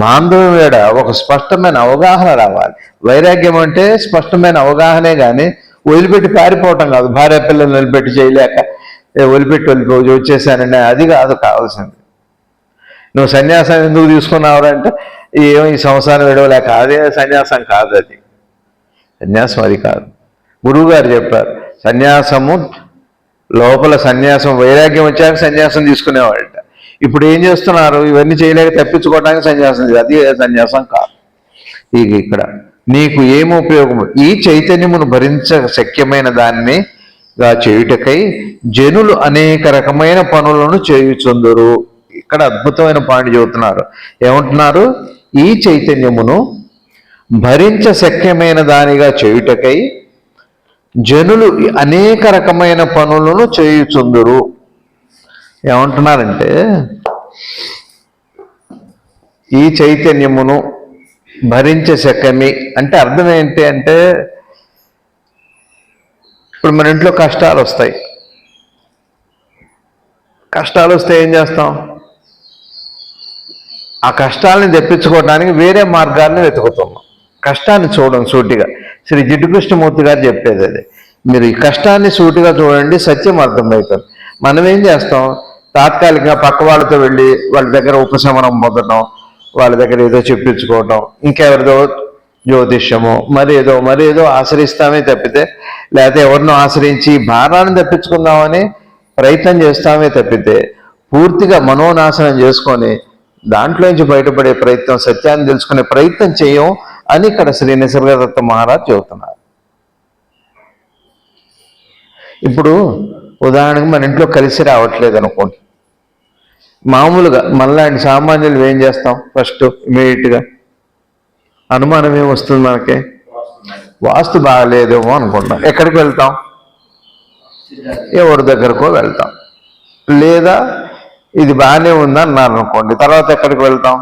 బాంధవ్యం మీద ఒక స్పష్టమైన అవగాహన రావాలి. వైరాగ్యం అంటే స్పష్టమైన అవగాహనే, కానీ వదిలిపెట్టి పారిపోవటం కాదు. భార్య పిల్లలు నిలబెట్టి చేయలేక వదిలిపెట్టి వచ్చేసానండి, అది కాదు కావాల్సింది. నువ్వు సన్యాసం ఎందుకు తీసుకున్నావు అంటే, ఏమో ఈ సంసారం విడవలేక, అదే సన్యాసం కాదు. అది సన్యాసం అది కాదు. గురువుగారు చెప్పారు, సన్యాసము లోపల సన్యాసం, వైరాగ్యం వచ్చాక సన్యాసం తీసుకునేవాళ్ళట. ఇప్పుడు ఏం చేస్తున్నారు, ఇవన్నీ చేయలేక తప్పించుకోవడానికి సన్యాసం, అది సన్యాసం కాదు. ఇక్కడ నీకు ఏమి ఉపయోగం? ఈ చైతన్యమును భరించ శక్యమైన దాన్నిగా చేయుటకై జనులు అనేక రకమైన పనులను చేయుచుందురు. ఇక్కడ అద్భుతమైన పాయింట్ చెబుతున్నారు. ఏమంటున్నారు? ఈ చైతన్యమును భరించ శక్యమైన దానిగా చేయుటకై జనులు అనేక రకమైన పనులను చేయుచుందురు. ఏమంటున్నారంటే, ఈ చైతన్యమును భరించే శక్యమి అంటే అర్థం ఏంటి అంటే, ఇప్పుడు మన ఇంట్లో కష్టాలు వస్తాయి. కష్టాలు వస్తే ఏం చేస్తాం? ఆ కష్టాలని తెప్పించుకోవడానికి వేరే మార్గాల్ని వెతుకుతున్నాం. కష్టాన్ని చూడడం సూటిగా. శ్రీ జిడ్డు కృష్ణమూర్తి గారు చెప్పేది అది. మీరు ఈ కష్టాన్ని సూటిగా చూడండి, సత్యం అర్థమవుతుంది. మనం ఏం చేస్తాం? తాత్కాలికంగా పక్క వాళ్ళతో వెళ్ళి వాళ్ళ దగ్గర ఉపశమనం పొందడం, వాళ్ళ దగ్గర ఏదో చెప్పించుకోవటం, ఇంకెవరిదో జ్యోతిష్యము, మరేదో ఆశ్రయిస్తామే తప్పితే, లేకపోతే ఎవరినో ఆశ్రయించి భారాన్ని తప్పించుకుందామని ప్రయత్నం చేస్తామే తప్పితే, పూర్తిగా మనోనాశనం చేసుకొని దాంట్లోంచి బయటపడే ప్రయత్నం, సత్యాన్ని తెలుసుకునే ప్రయత్నం చేయం అని ఇక్కడ శ్రీ నిసర్గదత్త మహారాజ్ చెబుతున్నారు. ఇప్పుడు ఉదాహరణకు మన ఇంట్లో కలిసి రావట్లేదు అనుకోండి. మామూలుగా మనలాంటి సామాన్యులు ఏం చేస్తాం? ఫస్ట్ ఇమీడియట్గా అనుమానం ఏమొస్తుంది మనకి? వాస్తు బాగలేదేమో అనుకుంటాం. ఎక్కడికి వెళ్తాం? ఎవరి దగ్గరకో వెళ్తాం. లేదా ఇది బాగానే ఉందన్నారు అనుకోండి, తర్వాత ఎక్కడికి వెళ్తాం?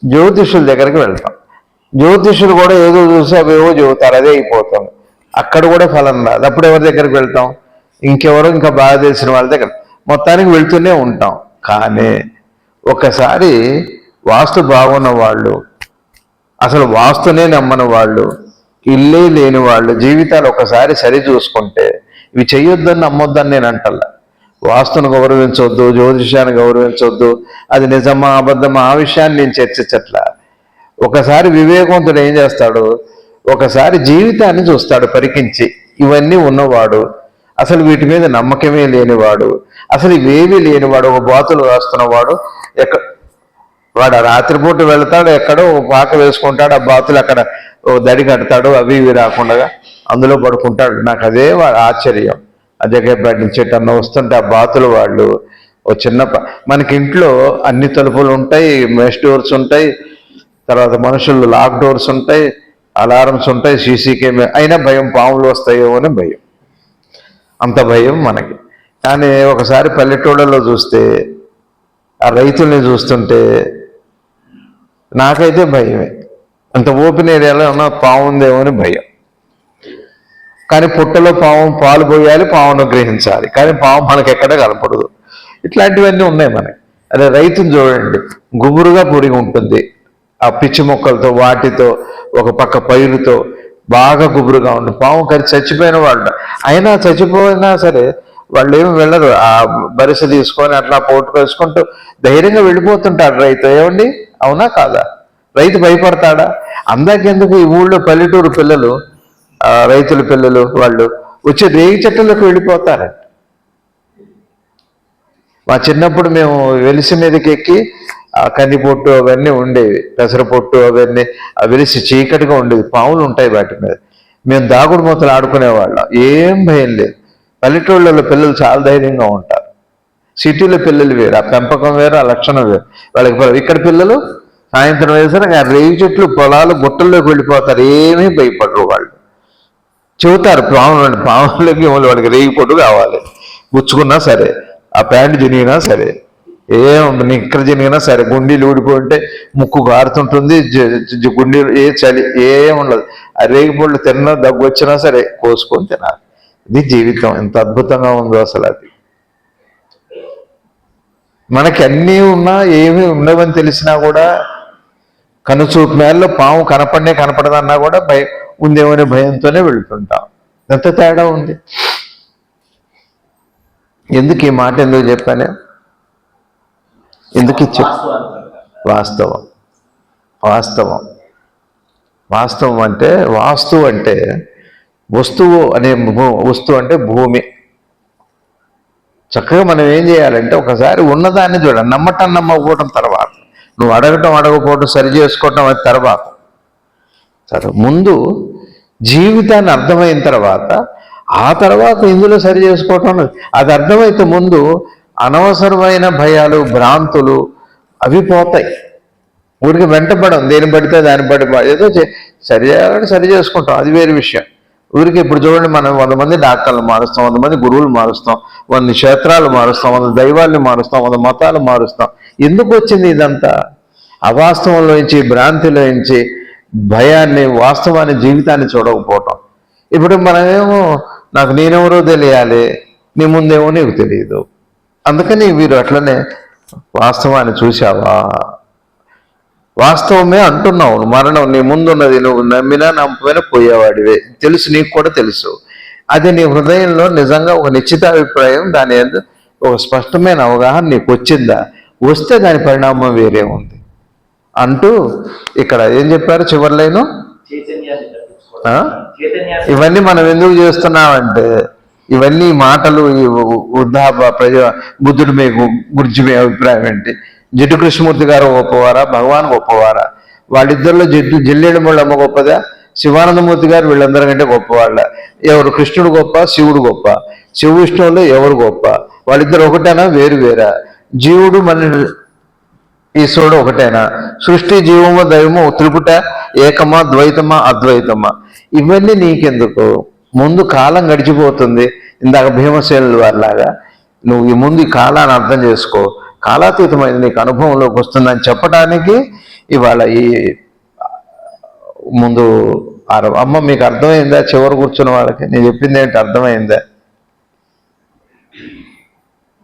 జ్యోతిష్యుల దగ్గరికి వెళ్తాం. జ్యోతిష్యులు కూడా ఏదో చూసి అవేవో చెబుతారు, అదే అయిపోతాం. అక్కడ కూడా ఫలం రాదు. అప్పుడు ఎవరి దగ్గరికి వెళ్తాం? ఇంకెవరో ఇంకా బాగా తెలిసిన వాళ్ళ దగ్గర. మొత్తానికి వెళ్తూనే ఉంటాం. కానీ ఒకసారి వాస్తు బాగున్న వాళ్ళు, అసలు వాస్తునే నమ్మని వాళ్ళు, ఇల్లే లేని వాళ్ళు జీవితాలు ఒకసారి సరి చూసుకుంటే, ఇవి చెయ్యొద్దని నమ్మొద్దని నేను అంటల్లా. వాస్తును గౌరవించవద్దు, జ్యోతిషాన్ని గౌరవించవద్దు, అది నిజమా అబద్ధమా ఆ విషయాన్ని నేను చర్చించట్లా. ఒకసారి వివేకవంతుడు ఏం చేస్తాడు? ఒకసారి జీవితాన్ని చూస్తాడు పరికించి. ఇవన్నీ ఉన్నవాడు, అసలు వీటి మీద నమ్మకమే లేనివాడు, అసలు ఇవేమీ లేనివాడు, ఒక బాతులు రాస్తున్నవాడు, వాడు రాత్రిపూట వెళ్తాడు, ఎక్కడో పాక వేసుకుంటాడు, ఆ బాతులు అక్కడ ఓ దడి కడతాడు, అవి ఇవి రాకుండా అందులో పడుకుంటాడు. నాకు అదే ఆశ్చర్యం. అజగపేట నుంచి ఎటన్నా వస్తుంటే ఆ బాతులు వాళ్ళు ఓ చిన్న మనకి ఇంట్లో అన్ని తలుపులు ఉంటాయి, మెష్ డోర్స్ ఉంటాయి, తర్వాత మనుషులు లాక్ డోర్స్ ఉంటాయి, అలారమ్స్ ఉంటాయి, సీసీ కెమెరా, అయినా భయం, పాములు వస్తాయో అని భయం. అంత భయం మనకి. కానీ ఒకసారి పల్లెటూళ్ళలో చూస్తే, ఆ రైతుల్ని చూస్తుంటే నాకైతే భయమే. అంత ఓపెన్ ఏరియాలో ఉన్న పాము ఉందేమో అని భయం. కానీ పుట్టలో పాలు పోయాలి, పావును గ్రహించాలి, కానీ పాము మనకి ఎక్కడ కనపడదు. ఇట్లాంటివన్నీ ఉన్నాయి మనకి. అదే రైతుని చూడండి, గుబురుగా పొడిగి ఉంటుంది, ఆ పిచ్చి మొక్కలతో వాటితో ఒక పక్క పైరుతో బాగా గుబురుగా ఉంటుంది. పాము కరి చచ్చిపోయిన వాళ్ళు, అయినా చచ్చిపోయినా సరే వాళ్ళు ఏమి వెళ్ళరు. ఆ బరిస తీసుకొని అట్లా పోటు వేసుకుంటూ ధైర్యంగా వెళ్ళిపోతుంటాడు రైతు. ఏమండి, అవునా కాదా? రైతు భయపడతాడా? అందాకెందుకు ఈ ఊళ్ళో పల్లెటూరు పిల్లలు, రైతుల పిల్లలు వాళ్ళు వచ్చి రేగి చెట్టులకు వెళ్ళిపోతారంట. మా చిన్నప్పుడు మేము వెలిసి మీదకి ఎక్కి ఆ కందిపొట్టు అవన్నీ ఉండేవి, పెసరపొట్టు అవన్నీ, ఆ వెలిసి చీకటిగా ఉండేది, పాములు ఉంటాయి వాటి మీద. మేము దాగుడు మూతలు ఆడుకునేవాళ్ళం, ఏం భయం లేదు. పల్లెటూళ్ళలో పిల్లలు చాలా ధైర్యంగా ఉంటారు. సిటీలో పిల్లలు వేరు, ఆ పెంపకం వేరు, ఆ లక్షణం వేరు వాళ్ళకి. ఇక్కడ పిల్లలు సాయంత్రం వేసరికి ఆ రేగి చెట్లు పొలాలు గుట్టల్లోకి వెళ్ళిపోతారు, ఏమీ భయపడరు వాళ్ళు. చెబుతారు పాములకి వాడికి రేగి పొట్టు కావాలి, గుచ్చుకున్నా సరే, ఆ ప్యాంటు జినిగినా సరే, ఏముంది నిక్కర జినిగినా సరే, గుండీలు ఊడిపోయింటే ముక్కు గారుతుంటుంది, గుండీలు ఏ చలి ఏముండదు. ఆ రేగి పొట్లు తిన్నా దగ్గు వచ్చినా సరే కోసుకొని తినాలి. ఇది జీవితం, ఎంత అద్భుతంగా ఉందో అసలు. అది మనకి అన్నీ ఉన్నా ఏమీ ఉండవని తెలిసినా కూడా, కనుచూపు మేరలో పాము కనపడదన్నా కూడా ఉందేమనే భయంతోనే వెళుతుంటాం. ఎంత తేడా ఉంది. ఎందుకు ఈ మాట ఎందుకు చెప్పాను? ఎందుకు వాస్తవం. వాస్తవం వాస్తవం అంటే, వాస్తువు అంటే వస్తువు అనే వస్తువు అంటే భూమి. చక్కగా మనం ఏం చేయాలంటే ఒకసారి ఉన్నదాన్ని చూడాలి. నమ్మకపోవటం తర్వాత, నువ్వు అడగకపోవటం సరి చేసుకోవటం అది తర్వాత. సరే, ముందు జీవితాన్ని అర్థమైన తర్వాత ఆ తర్వాత ఇందులో సరి చేసుకోవటం. అది అర్థమైతే ముందు అనవసరమైన భయాలు, భ్రాంతులు అవి పోతాయి. ఊరికి వెంటపడం, దేని పడితే దాన్ని పడి ఏదో సరి చేసుకుంటాం, అది వేరే విషయం. ఊరికి ఇప్పుడు చూడండి, మనం 100 మంది డాక్టర్లు మారుస్తాం, 100 మంది గురువులు మారుస్తాం, 100 క్షేత్రాలు మారుస్తాం, 100 దైవాల్ని మారుస్తాం, 100 మతాలు మారుస్తాం. ఎందుకు వచ్చింది ఇదంతా? అవాస్తవంలోంచి, భ్రాంతిలోంచి, భయాన్ని, వాస్తవాన్ని, జీవితాన్ని చూడకపోవటం. ఇప్పుడు మనమేమో నాకు నేనెవరో తెలియాలి, నీ ముందేమో నీకు తెలియదు. అందుకని వీరు అట్లనే వాస్తవాన్ని చూసావా, వాస్తవమే అంటున్నావు, మరణం నీ ముందున్నది, నువ్వు నమ్మినా నమ్మకపోయినా పోయేవాడివే, తెలుసు, నీకు కూడా తెలుసు. అది నీ హృదయంలో నిజంగా ఒక నిశ్చితాభిప్రాయం, దాని ఒక స్పష్టమైన అవగాహన నీకు వచ్చిందా? వస్తే దాని పరిణామం వేరే ఉంది అంటూ ఇక్కడ ఏం చెప్పారు చివరి లైను? ఇవన్నీ మనం ఎందుకు చేస్తున్నామంటే, ఇవన్నీ మాటలు, బుద్ధుడి మీద గురించి మీ అభిప్రాయం ఏంటి? జిడ్డు కృష్ణమూర్తి గారు గొప్పవారా, భగవాన్ గొప్పవారా? వాళ్ళిద్దరిలో జిల్లేడు ముళ్ళమ్మ గొప్పదా, శివానందమూర్తి గారు వీళ్ళందరికంటే గొప్పవాళ్ళ? ఎవరు? కృష్ణుడు గొప్ప, శివుడు గొప్ప? శివ విష్ణువులో ఎవరు గొప్ప? వాళ్ళిద్దరు ఒకటేనా, వేరు వేరా? జీవుడు మన ఈశ్వరుడు ఒకటేనా? సృష్టి, జీవము, దైవము త్రిపుట ఏకమా, ద్వైతమా, అద్వైతమా? ఇవన్నీ నీకెందుకు? ముందు కాలం గడిచిపోతుంది. ఇందాక భీమసేనుల వారిలాగా నువ్వు ఈ ముందు ఈ కాలాన్ని అర్థం చేసుకో, కాలాతీతమైన నీకు అనుభవంలోకి వస్తుందని చెప్పడానికి ఇవాళ ఈ ముందు అమ్మ మీకు అర్థమైందా? చివరి కూర్చున్న వాళ్ళకి నేను చెప్పింది ఏంటి అర్థమైందా?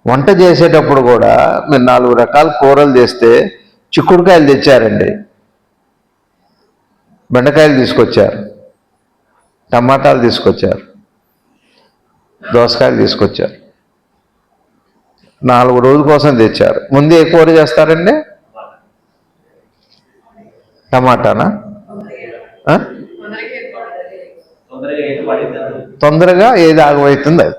వంట చేసేటప్పుడు కూడా మీరు 4 రకాల కూరలు చేస్తే చిక్కుడుకాయలు తెచ్చారండి, బెండకాయలు తీసుకొచ్చారు, టమాటాలు తీసుకొచ్చారు, దోసకాయలు తీసుకొచ్చారు, 4 రోజుల కోసం తెచ్చారు. ముందు ఏ కూర చేస్తారండి? టమాటానా? తొందరగా ఏది ఆగమవుతుంది అది.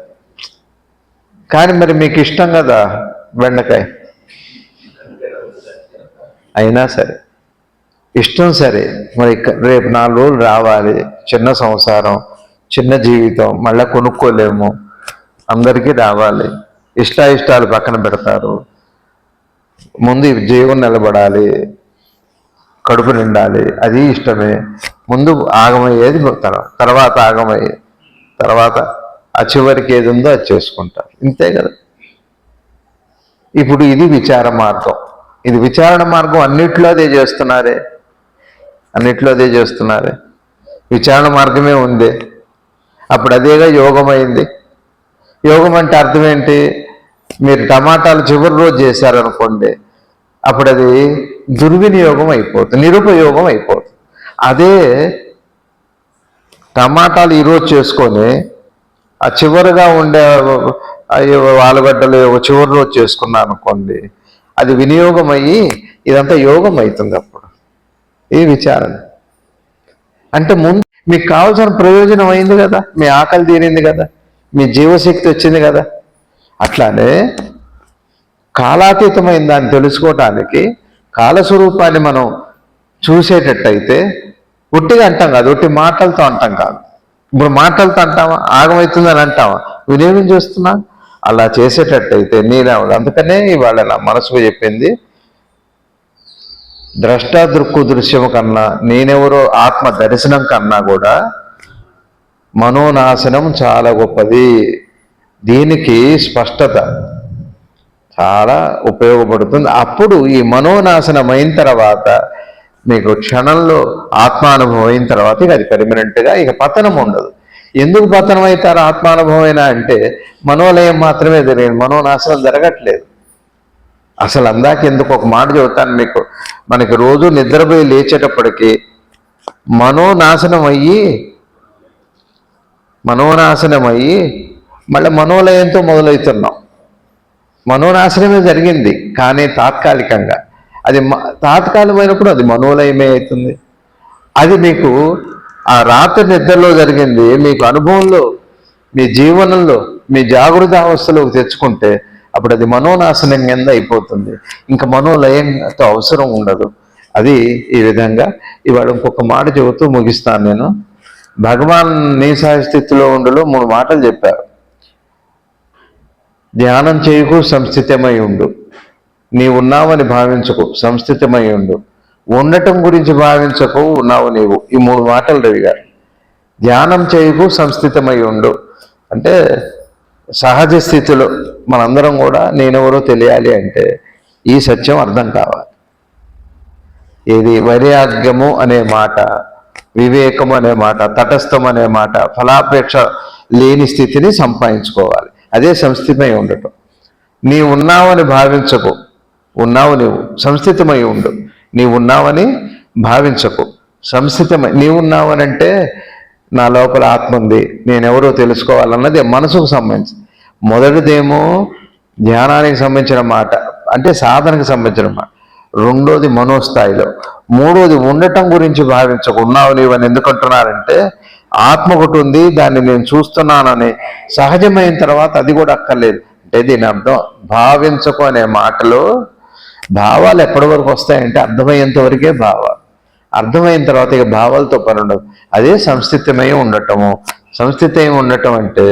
కానీ మరి మీకు ఇష్టం కదా బెండకాయ, అయినా సరే ఇష్టం సరే, మరి రేపు 4 రోజులు రావాలి, చిన్న సంసారం, చిన్న జీవితం, మళ్ళీ కొనుక్కోలేము, అందరికీ రావాలి, ఇష్టాయిష్టాలు పక్కన పెడతారు, ముందు జీవం నిలబడాలి, కడుపు నిండాలి, అది ఇష్టమే. ముందు ఆగమయ్యేది తర్వాత ఆగమయ్యేది, తర్వాత ఆ చివరికి ఏది ఉందో అది చేసుకుంటారు, ఇంతే కదా. ఇప్పుడు ఇది విచార మార్గం. ఇది విచారణ మార్గం అన్నిట్లో అదే చేస్తున్నారే, అన్నిట్లో అదే చేస్తున్నారే. విచారణ మార్గమే ఉంది. అప్పుడు అదేగా యోగం అయింది. యోగం అంటే అర్థం ఏంటి? మీరు టమాటాలు చివరి రోజు చేశారనుకోండి, అప్పుడు అది దుర్వినియోగం అయిపోతుంది, నిరుపయోగం అయిపోతుంది. అదే టమాటాలు ఈరోజు చేసుకొని ఆ చివరిగా ఉండే ఆలుగడ్డలు చివరి రోజు చేసుకున్నాను అనుకోండి, అది వినియోగం అయ్యి ఇదంతా యోగం అవుతుంది. అప్పుడు ఈ విచారణ అంటే ముందు మీకు కావాల్సిన ప్రయోజనం అయింది కదా, మీ ఆకలి తీరింది కదా, మీ జీవశక్తి వచ్చింది కదా. అట్లానే కాలాతీతమైన దాన్ని తెలుసుకోవటానికి కాలస్వరూపాన్ని మనం చూసేటట్టయితే ఒట్టిగా అంటాం కాదు, ఒట్టి మాటలతో అంటాం కాదు. ఇప్పుడు మాటలతో అంటామా? ఆగమవుతుందని అంటామా? వినియోగం చేస్తున్నా అలా చేసేటట్టయితే నేనే. అందుకనే ఇవాళ నా మనసుకు చెప్పింది, ద్రష్ట దృక్కు దృశ్యము కన్నా, నేనెవరో ఆత్మ దర్శనం కన్నా కూడా మనోనాశనం చాలా గొప్పది. దీనికి స్పష్టత చాలా ఉపయోగపడుతుంది. అప్పుడు ఈ మనోనాశనం అయిన తర్వాత మీకు క్షణంలో ఆత్మానుభవం అయిన తర్వాత ఇక అది పెర్మనెంట్గా ఇక పతనం ఉండదు. ఎందుకు పతనం అవుతారు ఆత్మానుభవం అయినా అంటే మనోలయం మాత్రమే జరిగింది, మనోనాశనం జరగట్లేదు. అసలు అందాక ఎందుకు ఒక మాట చెబుతాను మీకు, మనకి రోజు నిద్రపోయి లేచేటప్పటికి మనోనాశనం అయ్యి మళ్ళీ మనోలయంతో మొదలవుతున్నాం. మనోనాశనమే జరిగింది, కానీ తాత్కాలికంగా. అది తాత్కాలికమైనప్పుడు అది మనోలయమే అవుతుంది. అది మీకు ఆ రాత్రి నిద్రలో జరిగింది మీకు అనుభవంలో, మీ జీవనంలో, మీ జాగృత అవస్థలోకి తెచ్చుకుంటే అప్పుడు అది మనోనాశనం కింద అయిపోతుంది. ఇంకా మనోలయంతో అవసరం ఉండదు. అది ఈ విధంగా ఇవాళ ఇంకొక మాట చెబుతూ ముగిస్తాను నేను. భగవాన్ నీసాయ స్థితిలో ఉండులో 3 మాటలు చెప్పారు. ధ్యానం చేయకు, సంస్థితమై ఉండు. నీవున్నావని భావించకు, సంస్థితమై ఉండు. ఉండటం గురించి భావించకు, ఉన్నావు నీవు. ఈ 3 మాటలు రవి గారు. ధ్యానం చేయకు, సంస్థితమై ఉండు అంటే సహజ స్థితిలో మనందరం కూడా నేనెవరో తెలియాలి అంటే ఈ సత్యం అర్థం కావాలి. ఏది వైరాగ్యము అనే మాట, వివేకము అనే మాట, తటస్థం అనే మాట, ఫలాపేక్ష లేని స్థితిని సంపాదించుకోవాలి. అదే సంస్థితమై ఉండటం. నీవు ఉన్నావని భావించకు, ఉన్నావు నీవు. సంస్థితమై ఉండు. నీవు ఉన్నావని భావించకు, సంస్థితమై. నీవున్నావనంటే నా లోపల ఆత్మ ఉంది, నేనెవరో తెలుసుకోవాలన్నది మనసుకు సంబంధించి. మొదటిదేమో ధ్యానానికి సంబంధించిన మాట, అంటే సాధనకు సంబంధించిన మాట. రెండోది మనోస్థాయిలో. మూడోది ఉండటం గురించి భావించకు, ఉన్నావు నీవని ఎందుకంటున్నారంటే ఆత్మ ఒకటి ఉంది, దాన్ని నేను చూస్తున్నానని సహజమైన తర్వాత అది కూడా అక్కర్లేదు. అంటే దీని అర్థం భావించకు అనే మాటలో భావాలు ఎప్పటి వరకు వస్తాయంటే అర్థమయ్యేంత వరకే భావాలు. అర్థమైన తర్వాత ఇక భావాలతో పని ఉండదు. అదే సంస్థితమై ఉండటము. సంస్థితమై ఉండటం అంటే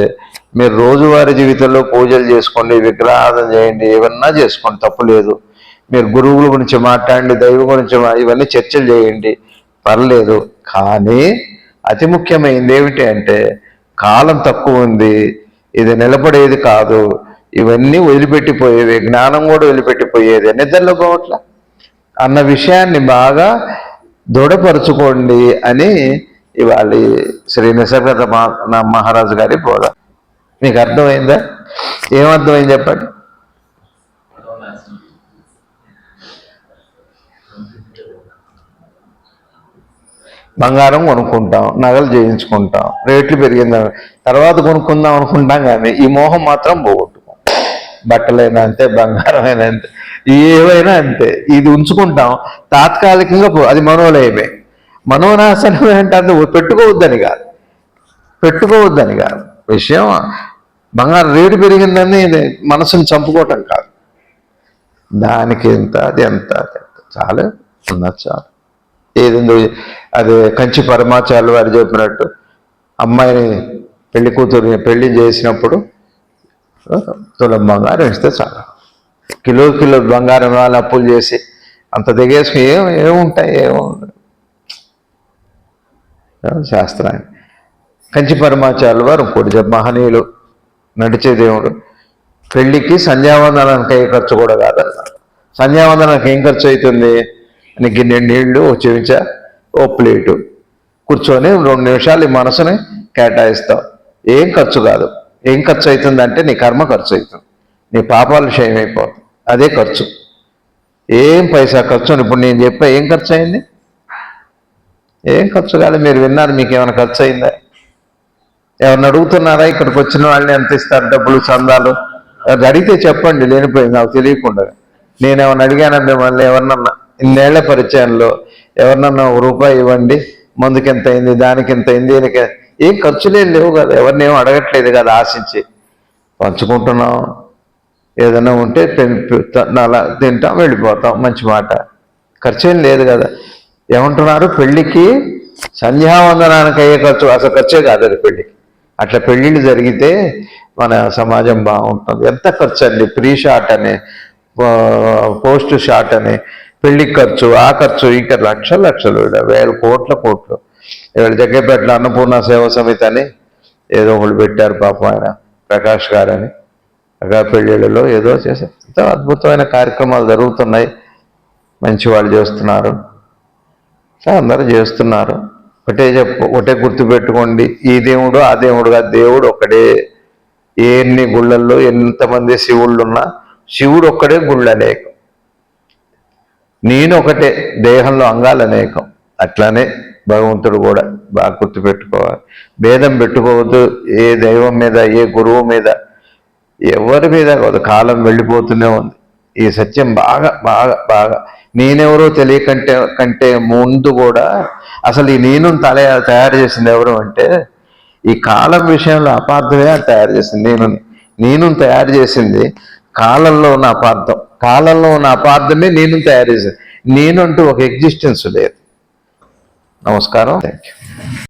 మీరు రోజువారీ జీవితంలో పూజలు చేసుకోండి, విగ్రహారాధన చేయండి, ఏమన్నా చేసుకోండి, తప్పు లేదు. మీరు గురువుల గురించి మాట్లాడండి, దైవం గురించి ఇవన్నీ చర్చలు చేయండి, పర్లేదు. కానీ అతి ముఖ్యమైనది ఏమిటి అంటే కాలం తక్కువ ఉంది, ఇది నిలబడేది కాదు, ఇవన్నీ వదిలిపెట్టిపోయేవి, జ్ఞానం కూడా వదిలిపెట్టిపోయేది, నిద్రలో పోవట్ల అన్న విషయాన్ని బాగా దృఢపరుచుకోండి అని ఇవాళ శ్రీ నిసర్గ మహారాజు గారి బోధ. మీకు అర్థమైందా? ఏమర్థమైంది చెప్పండి? బంగారం కొనుక్కుంటాం, నగలు చేయించుకుంటాం, రేట్లు పెరిగిందా తర్వాత కొనుక్కుందాం అనుకుంటాం, కానీ ఈ మోహం మాత్రం పోగొట్టుకోం. బట్టలైనా అంతే, బంగారమైనా అంతే, ఏవైనా అంతే. ఇది ఉంచుకుంటాం తాత్కాలికంగా, అది మనోలయమే. మనోనాశనం ఏంటంటే పెట్టుకోవద్దని కాదు విషయం. బంగారం రేటు పెరిగిందని మనసుని చంపుకోవటం కాదు, దానికి ఎంత, అది ఎంత, చాలు ఉన్నది చాలు. ఏదో అది కంచి పరమాచార్యులు వారు చెప్పినట్టు అమ్మాయిని పెళ్లి కూతురిని పెళ్లి చేసినప్పుడు తులం బంగారం ఇస్తే చాలు. కిలో బంగారం వాళ్ళు అప్పులు చేసి అంత దిగేసుకుని ఏముంటాయి, శాస్త్రాన్ని. కంచి పరమాచార్యులు వారు ఇంకోటి మహనీయులు, నడిచే దేవుడు, పెళ్లికి సంధ్యావందనానికి ఏ ఖర్చు కూడా కాదన్నారు. సంధ్యావందనానికి ఏం ఖర్చు అవుతుంది? నీకు నీళ్లు, ఓ చెంచా, ఓ ప్లేటు, కూర్చొని 2 నిమిషాలు ఈ మనసుని కేటాయిస్తావు, ఏం ఖర్చు కాదు. ఏం ఖర్చు అవుతుందంటే నీ కర్మ ఖర్చు అవుతుంది, నీ పాపాలు క్షయమైపోతుంది, అదే ఖర్చు. ఏం పైసా ఖర్చు. ఇప్పుడు నేను చెప్పా ఏం ఖర్చు అయింది? ఏం ఖర్చు కాదు. మీరు విన్నారు, మీకు ఏమైనా ఖర్చు అయిందా? ఎవరిని అడుగుతున్నారా? ఇక్కడికి వచ్చిన వాళ్ళని ఎంత ఇస్తారు డబ్బులు, చందాలు? అడిగితే చెప్పండి, లేనిపోయింది నాకు తెలియకుండా. నేనేమన్నా అడిగానా మిమ్మల్ని? ఎవరినన్నా ఇన్నేళ్ల పరిచయంలో ఎవరినన్నా ₹1 ఇవ్వండి, మందుకి ఎంత అయింది, దానికి ఎంత అయింది, దీనికి ఏం ఖర్చులే లేవు కదా, ఎవరిని ఏమో అడగట్లేదు కదా, ఆశించి పంచుకుంటున్నాం. ఏదైనా ఉంటే అలా తింటాం, వెళ్ళిపోతాం, మంచి మాట, ఖర్చేం లేదు కదా. ఏమంటున్నారు? పెళ్లికి సంధ్యావందనానికి అయ్యే ఖర్చు అసలు ఖర్చే కాదు అది పెళ్లికి. అట్లా పెళ్ళిళ్ళు జరిగితే మన సమాజం బాగుంటుంది. ఎంత ఖర్చు అండి, ప్రీ షాట్ అని, పోస్ట్ షాట్ అని, పెళ్లికి ఖర్చు, ఆ ఖర్చు, ఇంకా లక్షలు, 1000 కోట్లు. ఇవాళ జగ్గపేటలో అన్నపూర్ణ సేవ సమితి అని ఏదో ఒకళ్ళు పెట్టారు, పాపం ఆయన ప్రకాష్ గారని. పెళ్ళిళ్ళలో ఏదో చేశారు. ఎంతో అద్భుతమైన కార్యక్రమాలు జరుగుతున్నాయి, మంచి వాళ్ళు చేస్తున్నారు, అందరూ చేస్తున్నారు. ఒకటే గుర్తుపెట్టుకోండి, ఈ దేవుడు ఆ దేవుడు కాదు, దేవుడు ఒక్కడే. ఎన్ని గుళ్ళల్లో ఎంతమంది శివుళ్ళు ఉన్నా శివుడు ఒక్కడే, గుళ్ళు అనేకం. నేను ఒకటే, దేహంలో అంగాలు అనేకం. అట్లానే భగవంతుడు కూడా బాగా గుర్తుపెట్టుకోవాలి. భేదం పెట్టుకోవద్దు ఏ దైవం మీద, ఏ గురువు మీద, ఎవరి మీద కాదు. కాలం వెళ్ళిపోతూనే ఉంది. ఈ సత్యం బాగా నేనెవరో కంటే ముందు కూడా అసలు ఈ నేను తయారు చేసింది ఎవరు అంటే ఈ కాలం విషయంలో అపార్థమే తయారు చేసింది. నేను తయారు చేసింది కాలంలో ఉన్న అపార్థం. కాలంలో ఉన్న అపార్థమే నేను తయారు చేసింది. నేను అంటూ ఒక ఎగ్జిస్టెన్స్ లేదు. నమస్కారం, థ్యాంక్ యూ.